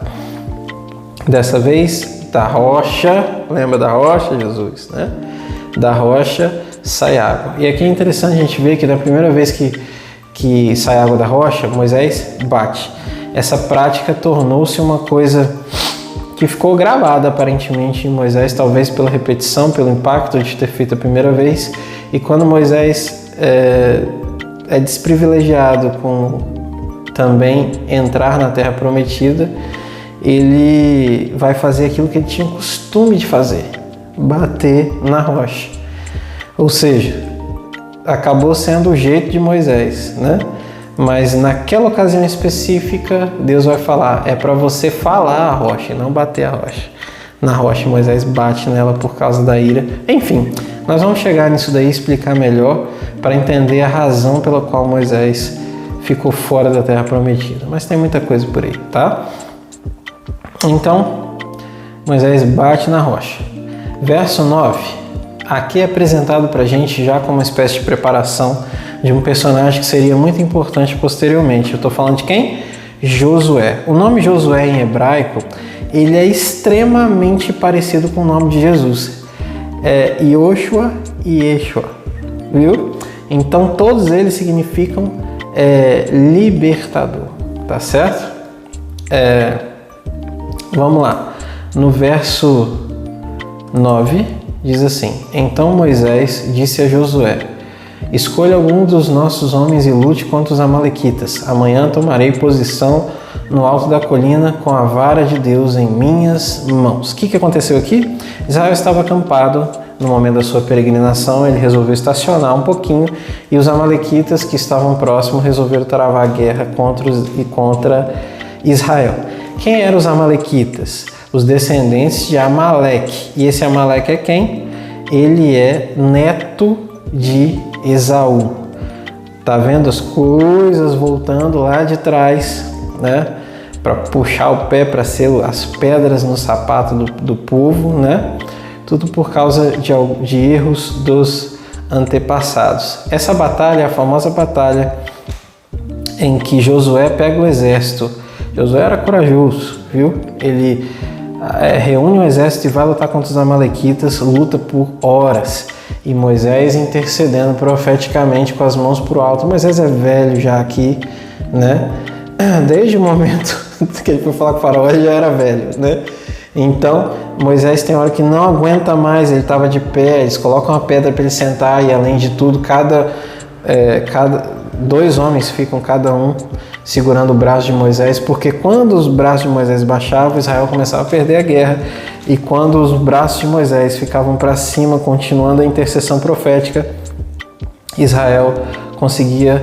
Dessa vez, da rocha, lembra da rocha, Jesus, né? Da rocha sai água. E aqui é interessante a gente ver que da primeira vez que sai água da rocha, Moisés bate. Essa prática tornou-se uma coisa que ficou gravada aparentemente em Moisés, talvez pela repetição, pelo impacto de ter feito a primeira vez. E quando Moisés é desprivilegiado com também entrar na Terra Prometida, ele vai fazer aquilo que ele tinha o costume de fazer, bater na rocha. Ou seja, acabou sendo o jeito de Moisés, né? Mas naquela ocasião específica, Deus vai falar, é para você falar a rocha e não bater a rocha. Na rocha, Moisés bate nela por causa da ira. Enfim, nós vamos chegar nisso daí e explicar melhor para entender a razão pela qual Moisés ficou fora da Terra Prometida. Mas tem muita coisa por aí, tá? Então, Moisés bate na rocha. Verso 9. Aqui é apresentado para a gente já como uma espécie de preparação de um personagem que seria muito importante posteriormente. Eu estou falando de quem? Josué. O nome Josué em hebraico, ele é extremamente parecido com o nome de Jesus. É Yoshua e Yeshua, viu? Então todos eles significam libertador, tá certo? Vamos lá. No verso 9 diz assim: Então Moisés disse a Josué: escolha algum dos nossos homens e lute contra os amalequitas. Amanhã tomarei posição no alto da colina com a vara de Deus em minhas mãos. O que aconteceu aqui? Israel estava acampado no momento da sua peregrinação, ele resolveu estacionar um pouquinho e os amalequitas que estavam próximos resolveram travar guerra contra Israel. Quem eram os amalequitas? Os descendentes de Amaleque. E esse Amaleque é quem? Ele é neto de Esaú. Tá vendo as coisas voltando lá de trás, né? Para puxar o pé, para ser as pedras no sapato do povo, né? Tudo por causa de erros dos antepassados. Essa batalha é a famosa batalha em que Josué pega o exército. Josué era corajoso, viu? Ele reúne o exército e vai lutar contra os amalequitas, luta por horas. E Moisés intercedendo profeticamente com as mãos para o alto. Moisés é velho já aqui, né? Desde o momento que ele foi falar com o faraó, ele já era velho, né? Então, Moisés tem hora que não aguenta mais, ele estava de pé, eles colocam uma pedra para ele sentar e, além de tudo, dois homens ficam cada um segurando o braço de Moisés, porque quando os braços de Moisés baixavam, Israel começava a perder a guerra, e quando os braços de Moisés ficavam para cima, continuando a intercessão profética, Israel conseguia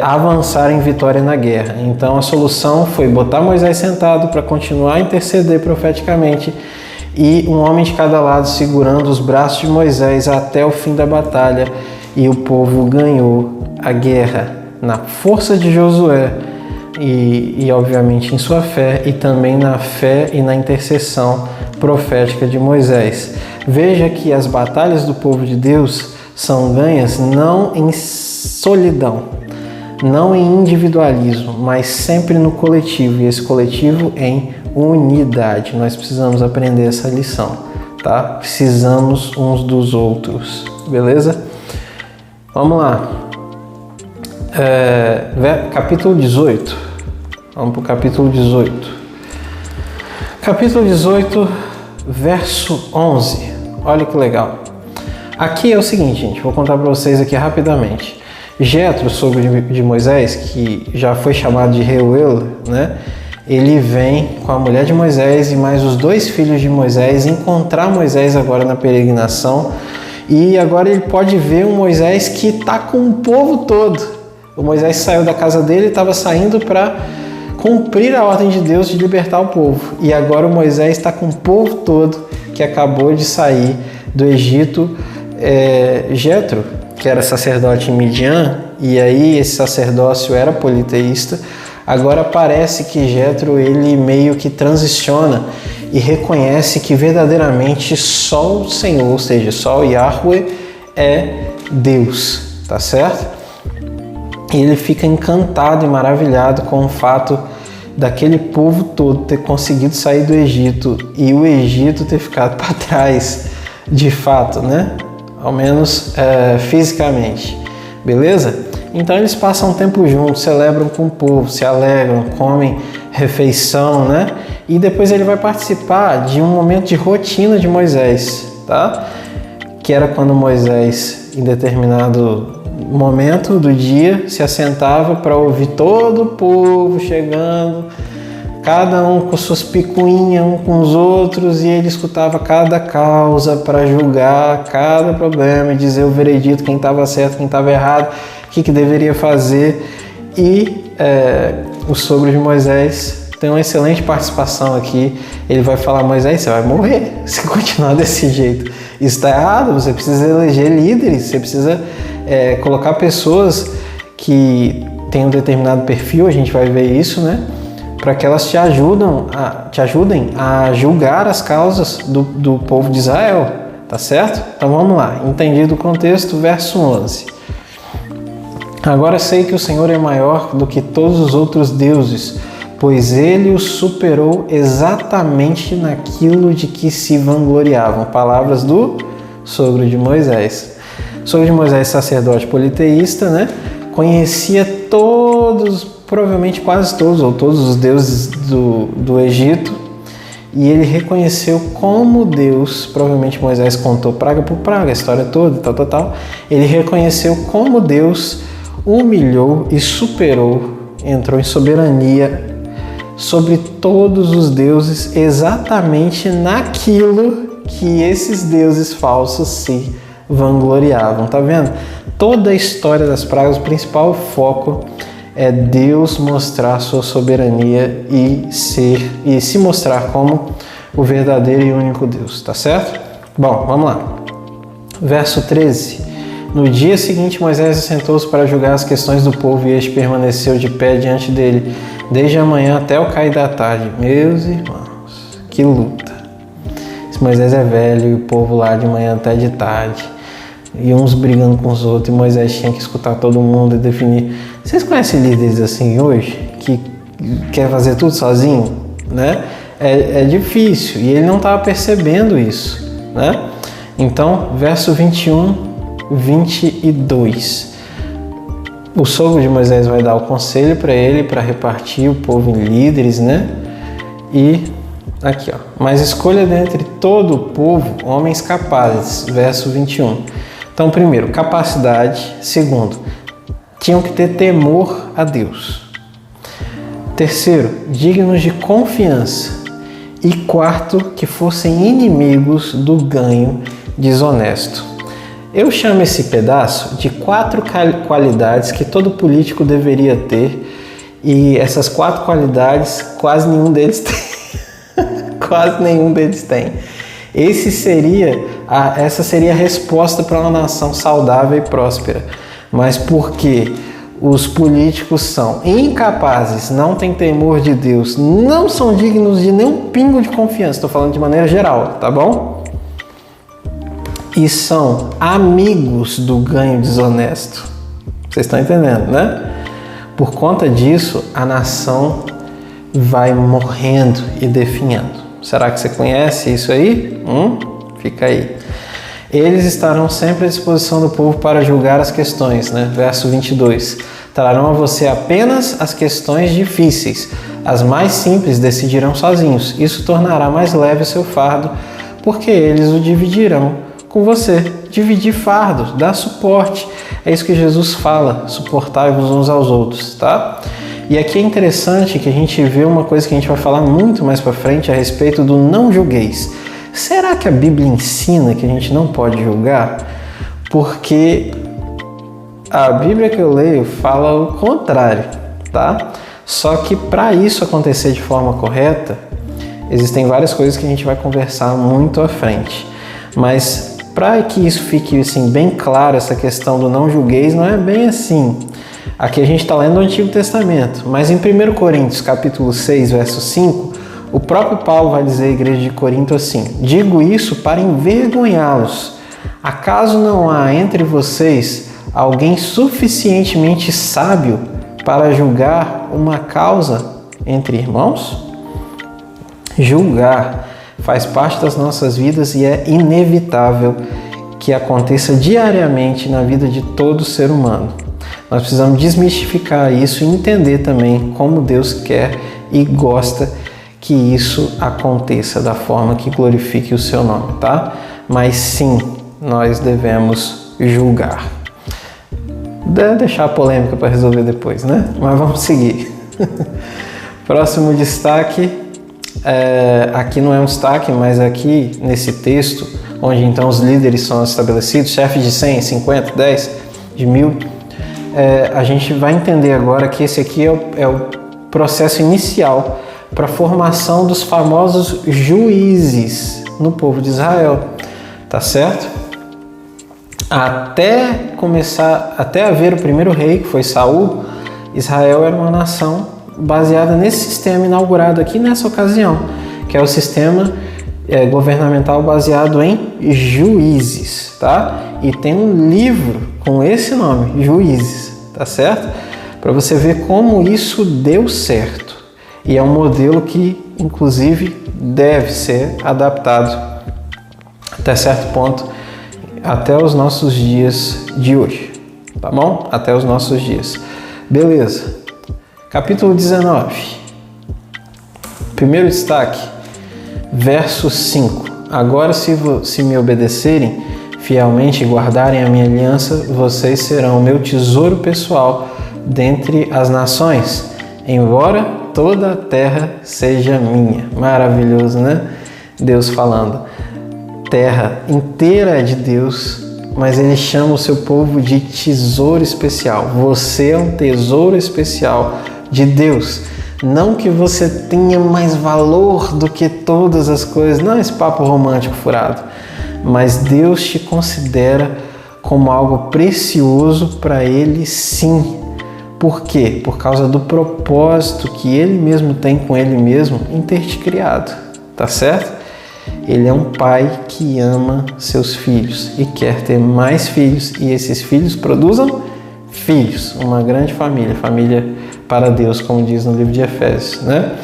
avançar em vitória na guerra. Então a solução foi botar Moisés sentado para continuar a interceder profeticamente e um homem de cada lado segurando os braços de Moisés até o fim da batalha, e o povo ganhou a guerra na força de Josué e obviamente em sua fé, e também na fé e na intercessão profética de Moisés. Veja que as batalhas do povo de Deus são ganhas não em solidão, não em individualismo, mas sempre no coletivo, e esse coletivo em unidade. Nós precisamos aprender essa lição, tá? Precisamos uns dos outros, beleza? Vamos lá. Capítulo 18. Vamos para o capítulo 18. Capítulo 18, verso 11. Olha que legal. Aqui é o seguinte, gente, vou contar para vocês aqui rapidamente. Jetro, sogro de Moisés, que já foi chamado de Reuel, né? Ele vem com a mulher de Moisés e mais os dois filhos de Moisés encontrar Moisés agora na peregrinação, e agora ele pode ver um Moisés que está com o povo todo. O Moisés saiu da casa dele e estava saindo para cumprir a ordem de Deus de libertar o povo. E agora o Moisés está com o povo todo que acabou de sair do Egito. Jetro, que era sacerdote em Midian, e aí esse sacerdócio era politeísta. Agora parece que Jetro ele meio que transiciona e reconhece que verdadeiramente só o Senhor, ou seja, só o Yahweh é Deus, tá certo? E ele fica encantado e maravilhado com o fato daquele povo todo ter conseguido sair do Egito e o Egito ter ficado para trás, de fato, né? Ao menos fisicamente, beleza? Então eles passam um tempo juntos, celebram com o povo, se alegram, comem refeição, né? E depois ele vai participar de um momento de rotina de Moisés, tá? Que era quando Moisés, em determinado momento do dia, se assentava para ouvir todo o povo chegando, cada um com suas picuinhas, um com os outros, e ele escutava cada causa para julgar cada problema e dizer o veredito, quem estava certo, quem estava errado, o que deveria fazer. E o sogro de Moisés tem uma excelente participação aqui. Ele vai falar: Moisés, você vai morrer se continuar desse jeito. Isso está errado, você precisa eleger líderes, você precisa colocar pessoas que têm um determinado perfil, a gente vai ver isso, né? Para que elas te ajudem a julgar as causas do povo de Israel, tá certo? Então vamos lá, entendido o contexto, verso 11. Agora sei que o Senhor é maior do que todos os outros deuses, pois ele os superou exatamente naquilo de que se vangloriavam. Palavras do sogro de Moisés. O sogro de Moisés, sacerdote politeísta, né? Conhecia todos, provavelmente quase todos, ou todos os deuses do Egito, e ele reconheceu como Deus, provavelmente Moisés contou praga por praga, a história toda, tal. Ele reconheceu como Deus humilhou e superou, entrou em soberania sobre todos os deuses, exatamente naquilo que esses deuses falsos se vangloriavam. Tá vendo? Toda a história das pragas, o principal foco é Deus mostrar sua soberania e se mostrar como o verdadeiro e único Deus, tá certo? Bom, vamos lá. Verso 13. No dia seguinte, Moisés assentou-se para julgar as questões do povo e este permaneceu de pé diante dele, desde a manhã até o cair da tarde. Meus irmãos, que luta! Esse Moisés é velho e o povo lá de manhã até de tarde. E uns brigando com os outros, e Moisés tinha que escutar todo mundo e definir. Vocês conhecem líderes assim hoje, que quer fazer tudo sozinho, né? É difícil, e ele não estava percebendo isso, né? Então, verso 21, 22. O sogro de Moisés vai dar o conselho para ele, para repartir o povo em líderes, né? E aqui, ó. Mas escolha dentre todo o povo homens capazes, verso 21. Então, primeiro, capacidade. Segundo, tinham que ter temor a Deus. Terceiro, dignos de confiança. E quarto, que fossem inimigos do ganho desonesto. Eu chamo esse pedaço de 4 qualidades que todo político deveria ter, e essas 4 qualidades quase nenhum deles tem. Quase nenhum deles tem. Essa seria a resposta para uma nação saudável e próspera. Mas porque os políticos são incapazes, não têm temor de Deus, não são dignos de nenhum pingo de confiança, estou falando de maneira geral, tá bom? E são amigos do ganho desonesto. Vocês estão entendendo, né? Por conta disso, a nação vai morrendo e definhando. Será que você conhece isso aí? Fica aí. Eles estarão sempre à disposição do povo para julgar as questões, né? Verso 22. Trarão a você apenas as questões difíceis. As mais simples decidirão sozinhos. Isso tornará mais leve o seu fardo, porque eles o dividirão com você. Dividir fardos, dar suporte. É isso que Jesus fala, suportai-vos uns aos outros, tá? E aqui é interessante que a gente vê uma coisa que a gente vai falar muito mais para frente a respeito do não julgueis. Será que a Bíblia ensina que a gente não pode julgar? Porque a Bíblia que eu leio fala o contrário, tá? Só que para isso acontecer de forma correta, existem várias coisas que a gente vai conversar muito à frente. Mas para que isso fique assim, bem claro, essa questão do não julgueis, não é bem assim. Aqui a gente está lendo o Antigo Testamento, mas em 1 Coríntios capítulo 6, verso 5, o próprio Paulo vai dizer à igreja de Corinto assim: digo isso para envergonhá-los. Acaso não há entre vocês alguém suficientemente sábio para julgar uma causa entre irmãos? Julgar faz parte das nossas vidas e é inevitável que aconteça diariamente na vida de todo ser humano. Nós precisamos desmistificar isso e entender também como Deus quer e gosta que isso aconteça da forma que glorifique o seu nome, tá? Mas sim, nós devemos julgar. Deve deixar a polêmica para resolver depois, né? Mas vamos seguir. Próximo destaque, aqui não é um destaque, mas aqui nesse texto, onde então os líderes são estabelecidos, chefes de 100, 50, 10, de 1000, a gente vai entender agora que esse aqui é o processo inicial para a formação dos famosos juízes no povo de Israel, tá certo? Até haver o primeiro rei, que foi Saul, Israel era uma nação baseada nesse sistema inaugurado aqui nessa ocasião, que é o sistema governamental baseado em juízes, tá? E tem um livro com esse nome, Juízes, tá certo? Para você ver como isso deu certo. E é um modelo que, inclusive, deve ser adaptado até certo ponto, até os nossos dias de hoje, tá bom? Até os nossos dias. Beleza. Capítulo 19. Primeiro destaque, verso 5. Agora, se me obedecerem fielmente e guardarem a minha aliança, vocês serão o meu tesouro pessoal dentre as nações, embora toda a terra seja minha. Maravilhoso, né? Deus falando. Terra inteira é de Deus, mas Ele chama o seu povo de tesouro especial. Você é um tesouro especial de Deus. Não que você tenha mais valor do que todas as coisas, não é esse papo romântico furado, mas Deus te considera como algo precioso para Ele, sim. Por quê? Por causa do propósito que Ele mesmo tem com Ele mesmo em ter te criado, tá certo? Ele é um pai que ama seus filhos e quer ter mais filhos, e esses filhos produzam filhos, uma grande família, família para Deus, como diz no livro de Efésios, né?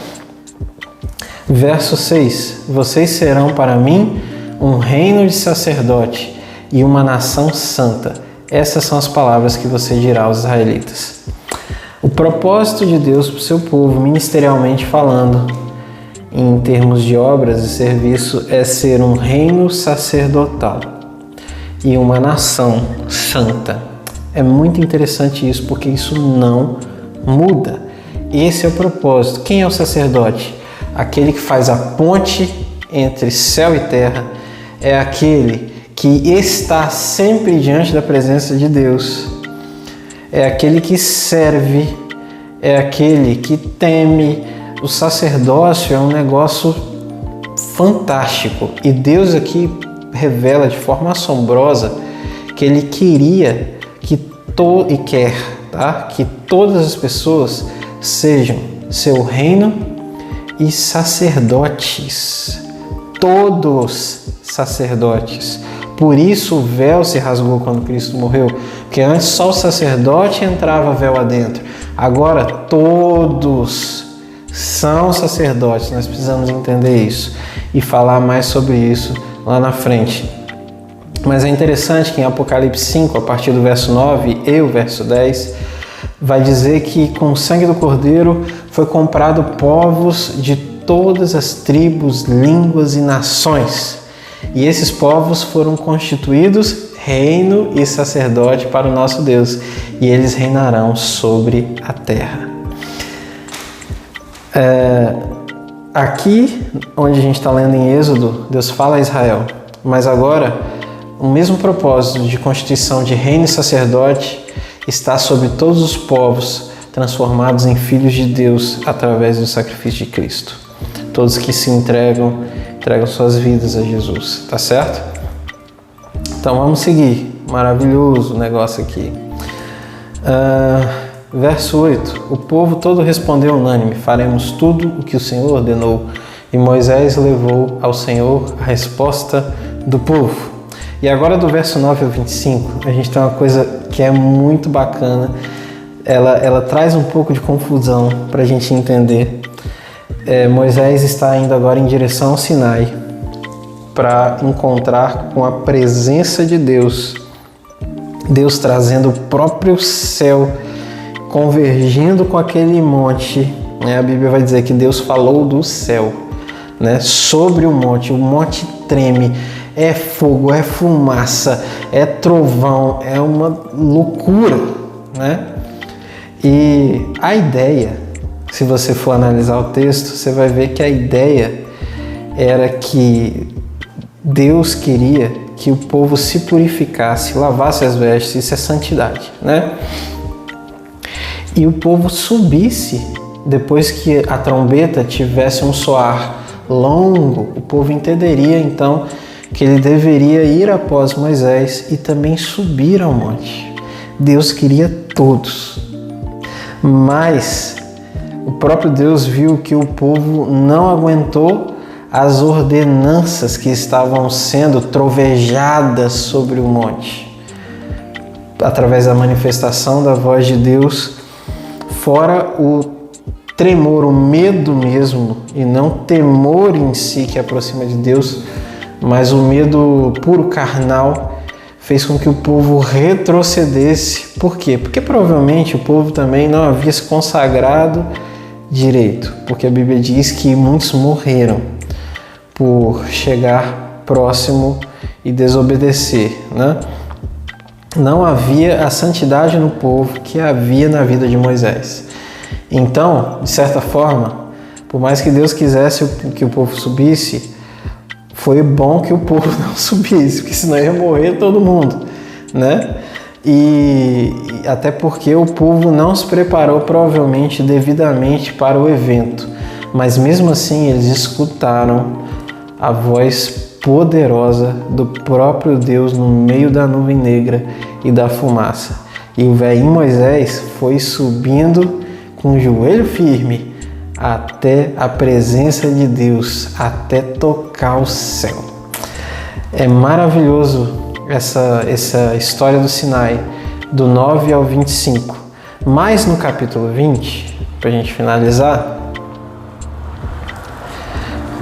Verso 6: vocês serão para mim um reino de sacerdote e uma nação santa. Essas são as palavras que você dirá aos israelitas. O propósito de Deus para o seu povo, ministerialmente falando, em termos de obras e serviço, é ser um reino sacerdotal e uma nação santa. É muito interessante isso, porque isso não muda. Esse é o propósito. Quem é o sacerdote? Aquele que faz a ponte entre céu e terra, é aquele que está sempre diante da presença de Deus, é aquele que serve, é aquele que teme. O sacerdócio é um negócio fantástico, e Deus aqui revela de forma assombrosa que Ele queria e quer, tá? Que todas as pessoas sejam seu reino e sacerdotes, todos sacerdotes. Por isso o véu se rasgou quando Cristo morreu, porque antes só o sacerdote entrava véu adentro, agora todos são sacerdotes. Nós precisamos entender isso e falar mais sobre isso lá na frente. Mas é interessante que em Apocalipse 5, a partir do verso 9 e o verso 10, vai dizer que com o sangue do Cordeiro foi comprado povos de todas as tribos, línguas e nações. E esses povos foram constituídos reino e sacerdote para o nosso Deus, e eles reinarão sobre a terra. Aqui, onde a gente está lendo em Êxodo, Deus fala a Israel, mas agora o mesmo propósito de constituição de reino e sacerdote está sobre todos os povos, transformados em filhos de Deus através do sacrifício de Cristo. Todos que se entregam suas vidas a Jesus, tá certo? Então vamos seguir. Maravilhoso o negócio aqui. Verso 8. O povo todo respondeu unânime: faremos tudo o que o Senhor ordenou. E Moisés levou ao Senhor a resposta do povo. E agora do verso 9 ao 25, a gente tem uma coisa que é muito bacana. Ela traz um pouco de confusão para a gente entender. Moisés está indo agora em direção ao Sinai para encontrar com a presença de Deus. Deus trazendo o próprio céu, convergindo com aquele monte. A Bíblia vai dizer que Deus falou do céu, sobre o monte treme, é fogo, é fumaça, é trovão, é uma loucura, E a ideia, se você for analisar o texto, você vai ver que a ideia era que Deus queria que o povo se purificasse, lavasse as vestes, isso é santidade, E o povo subisse, depois que a trombeta tivesse um soar longo, o povo entenderia então que ele deveria ir após Moisés e também subir ao monte. Deus queria todos, mas o próprio Deus viu que o povo não aguentou as ordenanças que estavam sendo trovejadas sobre o monte, através da manifestação da voz de Deus, fora o tremor, o medo mesmo, e não temor em si que aproxima de Deus, mas o medo puro carnal fez com que o povo retrocedesse. Por quê? Porque provavelmente o povo também não havia se consagrado direito, porque a Bíblia diz que muitos morreram por chegar próximo e desobedecer, Não havia a santidade no povo que havia na vida de Moisés. Então, de certa forma, por mais que Deus quisesse que o povo subisse, foi bom que o povo não subisse, porque senão ia morrer todo mundo, E até porque o povo não se preparou provavelmente devidamente para o evento, mas mesmo assim eles escutaram a voz poderosa do próprio Deus no meio da nuvem negra e da fumaça. E o velhinho Moisés foi subindo com o joelho firme até a presença de Deus, até tocar o céu. É maravilhoso essa história do Sinai, do 9 ao 25. Mas no capítulo 20, para a gente finalizar,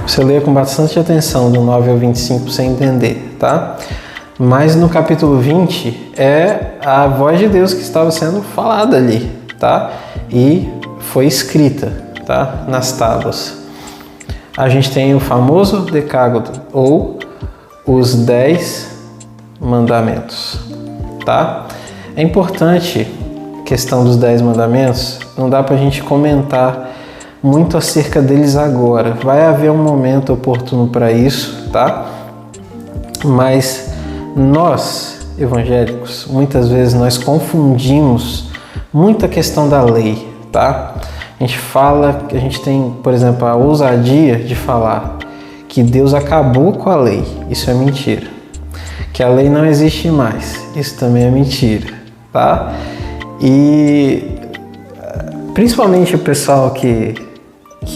você leia com bastante atenção do 9 ao 25 para você entender, tá? Mas no capítulo 20 é a voz de Deus que estava sendo falada ali, tá? E foi escrita, tá? Nas tábuas. A gente tem o famoso Decálogo, ou os 10 mandamentos, tá? É importante a questão dos 10 mandamentos, não dá pra gente comentar muito acerca deles agora. Vai haver um momento oportuno para isso, tá? Mas nós, evangélicos, muitas vezes nós confundimos muita questão da lei, tá? A gente fala, a gente tem, por exemplo, a ousadia de falar que Deus acabou com a lei. Isso é mentira. Que a lei não existe mais. Isso também é mentira, tá? E principalmente o pessoal que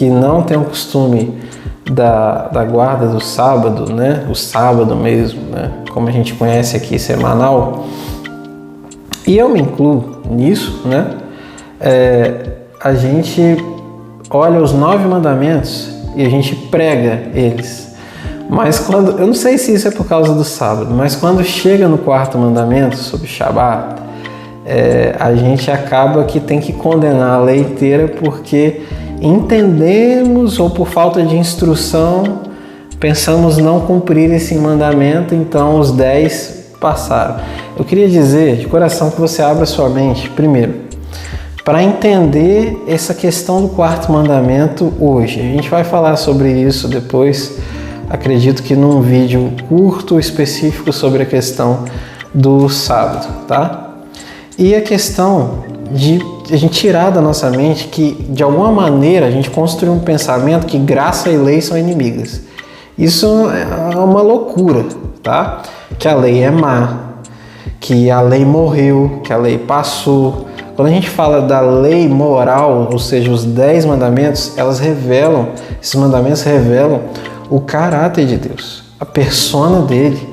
não tem o costume da guarda do sábado, o sábado mesmo, como a gente conhece aqui, semanal, e eu me incluo nisso, a gente olha os 9 mandamentos e a gente prega eles, mas eu não sei se isso é por causa do sábado, mas quando chega no 4º mandamento, sobre Shabat, a gente acaba que tem que condenar a lei inteira porque entendemos, ou por falta de instrução, pensamos não cumprir esse mandamento, então os 10 passaram. Eu queria dizer de coração que você abra sua mente, primeiro, para entender essa questão do 4º mandamento hoje. A gente vai falar sobre isso depois, acredito que num vídeo curto, específico sobre a questão do sábado, tá? E a questão de gente tirar da nossa mente que, de alguma maneira, a gente construiu um pensamento que graça e lei são inimigas. Isso é uma loucura, tá? Que a lei é má, que a lei morreu, que a lei passou. Quando a gente fala da lei moral, ou seja, os 10 mandamentos, esses mandamentos revelam o caráter de Deus, a persona dele.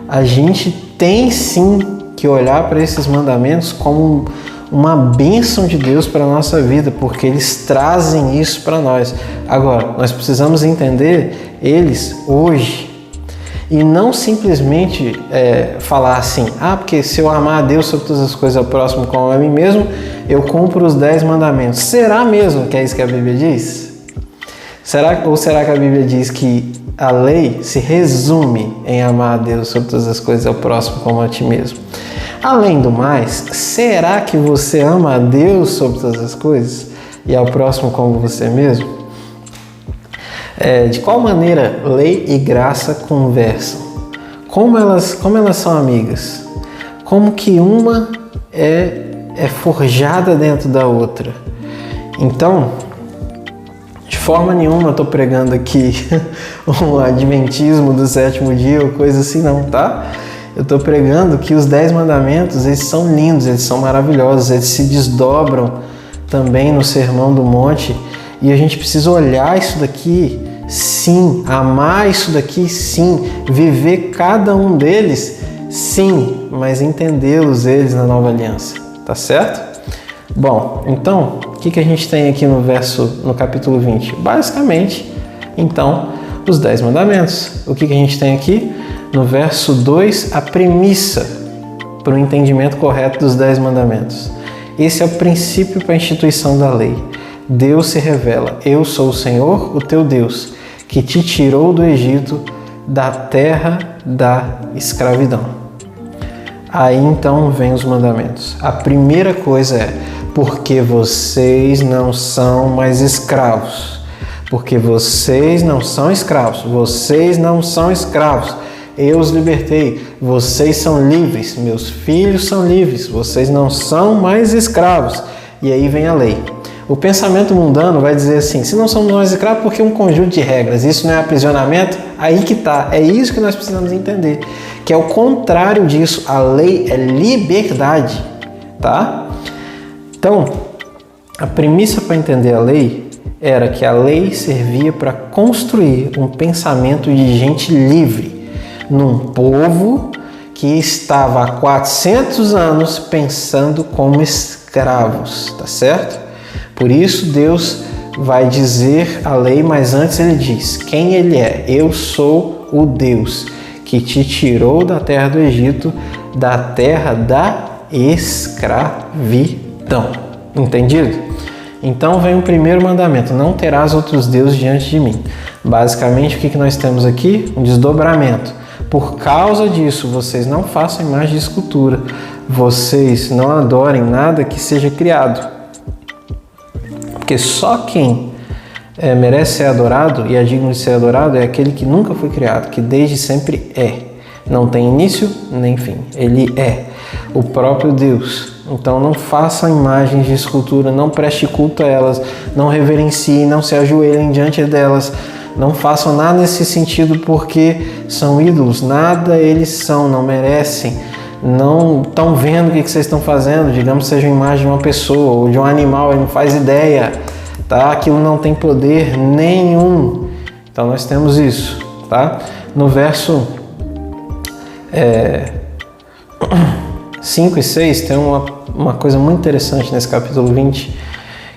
A gente tem sim que olhar para esses mandamentos como uma bênção de Deus para a nossa vida, porque eles trazem isso para nós. Agora, nós precisamos entender eles hoje e não simplesmente falar assim, porque se eu amar a Deus sobre todas as coisas ao próximo como a mim mesmo, eu cumpro os 10 mandamentos. Será mesmo que é isso que a Bíblia diz? Será que a Bíblia diz que a lei se resume em amar a Deus sobre todas as coisas ao próximo como a ti mesmo? Além do mais, será que você ama a Deus sobre todas as coisas e ao próximo como você mesmo? De qual maneira lei e graça conversam? Como elas são amigas? Como que uma é forjada dentro da outra? Então, de forma nenhuma eu estou pregando aqui um adventismo do 7º dia ou coisa assim não, tá? Eu estou pregando que os 10 mandamentos, eles são lindos, eles são maravilhosos, eles se desdobram também no Sermão do Monte e a gente precisa olhar isso daqui, sim, amar isso daqui, sim, viver cada um deles, sim, mas entendê-los eles na nova aliança, tá certo? Bom, então, o que a gente tem aqui no capítulo 20? Basicamente, então, os 10 mandamentos. O que a gente tem aqui? No verso 2, a premissa para o entendimento correto dos 10 mandamentos. Esse é o princípio para a instituição da lei. Deus se revela, eu sou o Senhor, o teu Deus, que te tirou do Egito, da terra da escravidão. Aí então vem os mandamentos. A primeira coisa é, porque vocês não são mais escravos. Porque vocês não são escravos. Vocês não são escravos. Eu os libertei. Vocês são livres. Meus filhos são livres. Vocês não são mais escravos. E aí vem a lei. O pensamento mundano vai dizer assim, se não somos mais escravos, porque um conjunto de regras, isso não é aprisionamento? Aí que tá, é isso que nós precisamos entender, que é o contrário disso, a lei é liberdade, tá? Então, a premissa para entender a lei era que a lei servia para construir um pensamento de gente livre, num povo que estava há 400 anos pensando como escravos, tá certo? Por isso Deus vai dizer a lei, mas antes ele diz quem ele é. Eu sou o Deus que te tirou da terra do Egito, da terra da escravidão. Entendido? Então vem o primeiro mandamento, não terás outros deuses diante de mim. Basicamente, o que nós temos aqui? Um desdobramento. Por causa disso, vocês não façam imagem de escultura. Vocês não adorem nada que seja criado. Porque só quem merece ser adorado e é digno de ser adorado é aquele que nunca foi criado, que desde sempre é. Não tem início nem fim. Ele é o próprio Deus. Então não façam imagens de escultura, não preste culto a elas, não reverenciem, não se ajoelhem diante delas. Não façam nada nesse sentido porque são ídolos. Nada eles são, não merecem. Não estão vendo o que vocês estão fazendo, digamos que seja uma imagem de uma pessoa ou de um animal, ele não faz ideia, tá? Aquilo não tem poder nenhum. Então nós temos isso, tá? No verso 5 e 6 tem uma coisa muito interessante nesse capítulo 20,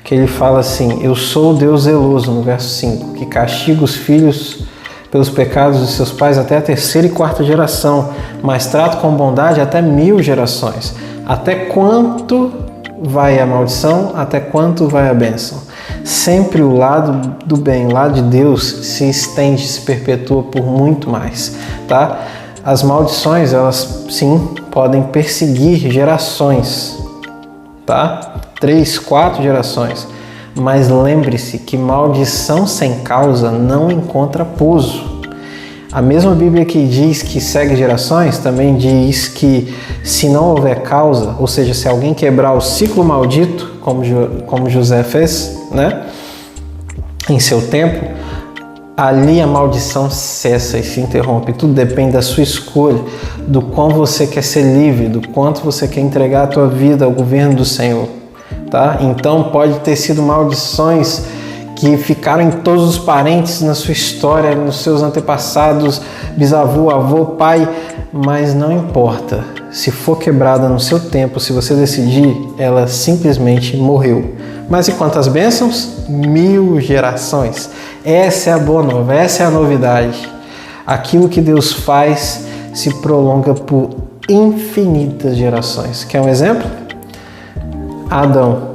que ele fala assim, eu sou o Deus zeloso, no verso 5, que castiga os filhos pelos pecados de seus pais até a 3ª e 4ª geração, mas trato com bondade até 1000 gerações. Até quanto vai a maldição? Até quanto vai a bênção? Sempre o lado do bem, o lado de Deus se estende, se perpetua por muito mais, tá? As maldições, elas sim, podem perseguir gerações, tá? 3, 4 gerações. Mas lembre-se que maldição sem causa não encontra pouso. A mesma Bíblia que diz que segue gerações, também diz que se não houver causa, ou seja, se alguém quebrar o ciclo maldito, como José fez, né, em seu tempo, ali a maldição cessa e se interrompe. Tudo depende da sua escolha, do quão você quer ser livre, do quanto você quer entregar a tua vida ao governo do Senhor, tá? Então pode ter sido maldições que ficaram em todos os parentes na sua história, nos seus antepassados, bisavô, avô, pai, mas não importa. Se for quebrada no seu tempo, se você decidir, ela simplesmente morreu. Mas e quantas bênçãos? 1000 gerações. Essa é a boa nova, essa é a novidade. Aquilo que Deus faz se prolonga por infinitas gerações. Quer um exemplo? Adão.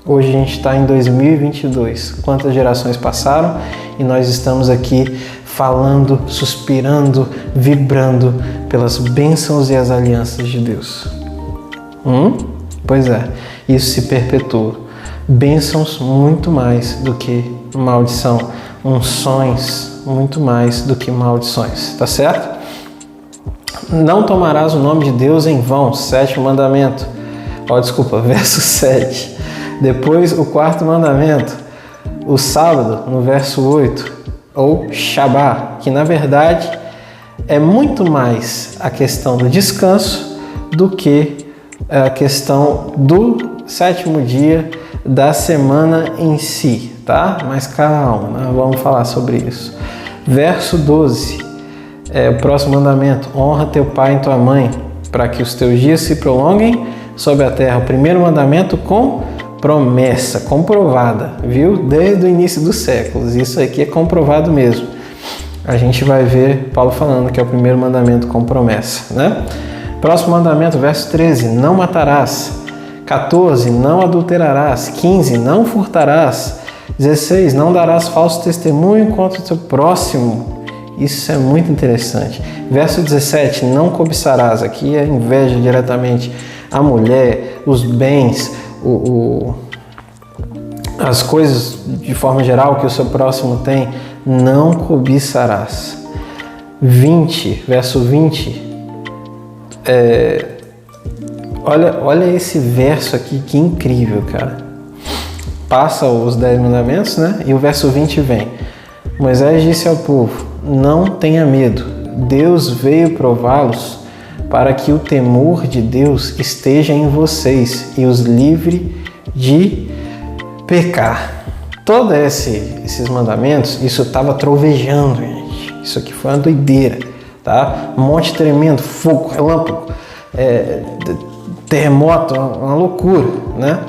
Hoje a gente está em 2022. Quantas gerações passaram e nós estamos aqui falando, suspirando, vibrando pelas bênçãos e as alianças de Deus. Pois é, isso se perpetua. Bênçãos muito mais do que maldição. Unções muito mais do que maldições. Tá certo? Não tomarás o nome de Deus em vão. 7º mandamento. Verso 7. Depois o 4º mandamento, o sábado, no verso 8, ou Shabá, que na verdade é muito mais a questão do descanso do que a questão do 7º dia da semana em si, tá? Mas calma, nós vamos falar sobre isso. Verso 12, o próximo mandamento, honra teu pai e tua mãe, para que os teus dias se prolonguem sobre a terra. O primeiro mandamento com promessa, comprovada, viu? Desde o início dos séculos. Isso aqui é comprovado mesmo. A gente vai ver Paulo falando que é o primeiro mandamento com promessa, né? Próximo mandamento, verso 13, não matarás. 14, não adulterarás. 15, não furtarás. 16, não darás falso testemunho contra o teu próximo. Isso é muito interessante. Verso 17, não cobiçarás. Aqui é inveja diretamente a mulher, os bens, as coisas de forma geral que o seu próximo tem. Não cobiçarás. 20, verso 20. Olha esse verso aqui, que incrível, cara. Passa os 10 mandamentos, né? E o verso 20 vem. Moisés disse ao povo, não tenha medo. Deus veio prová-los para que o temor de Deus esteja em vocês e os livre de pecar. Todos esses mandamentos, isso estava trovejando, gente. Isso aqui foi uma doideira, tá? Um monte tremendo, fogo, relâmpago, terremoto, uma loucura, né?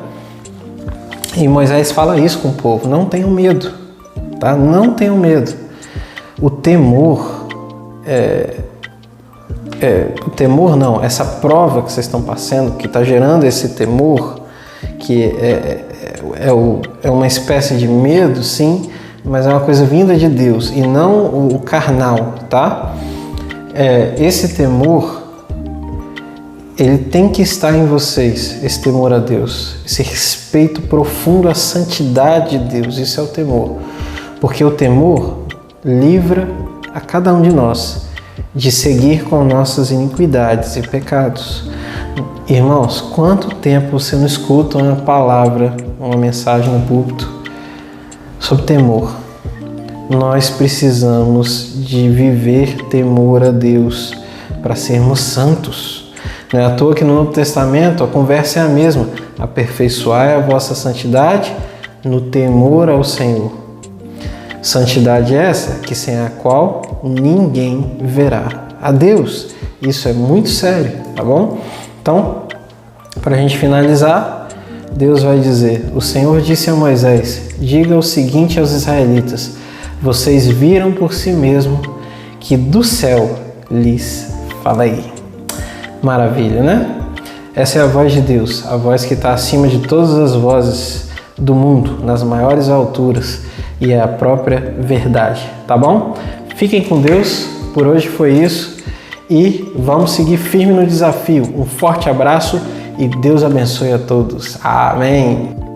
E Moisés fala isso com o povo, não tenham medo, tá? Não tenham medo. O temor essa prova que vocês estão passando, que está gerando esse temor, que é uma espécie de medo, sim, mas é uma coisa vinda de Deus e não o carnal, tá? Esse temor, ele tem que estar em vocês, esse temor a Deus, esse respeito profundo à santidade de Deus, isso é o temor, porque o temor livra a cada um de nós de seguir com nossas iniquidades e pecados. Irmãos, quanto tempo você não escuta uma palavra, uma mensagem no púlpito sobre temor? Nós precisamos de viver temor a Deus para sermos santos. Não é à toa que no Novo Testamento a conversa é a mesma. Aperfeiçoai a vossa santidade no temor ao Senhor. Santidade essa que sem a qual ninguém verá a Deus. Isso é muito sério, tá bom? Então, para a gente finalizar, Deus vai dizer, o Senhor disse a Moisés, diga o seguinte aos israelitas, vocês viram por si mesmo que do céu lhes falei. Maravilha, né? Essa é a voz de Deus, a voz que está acima de todas as vozes do mundo, nas maiores alturas, e é a própria verdade, tá bom? Fiquem com Deus, por hoje foi isso, e vamos seguir firme no desafio. Um forte abraço e Deus abençoe a todos. Amém!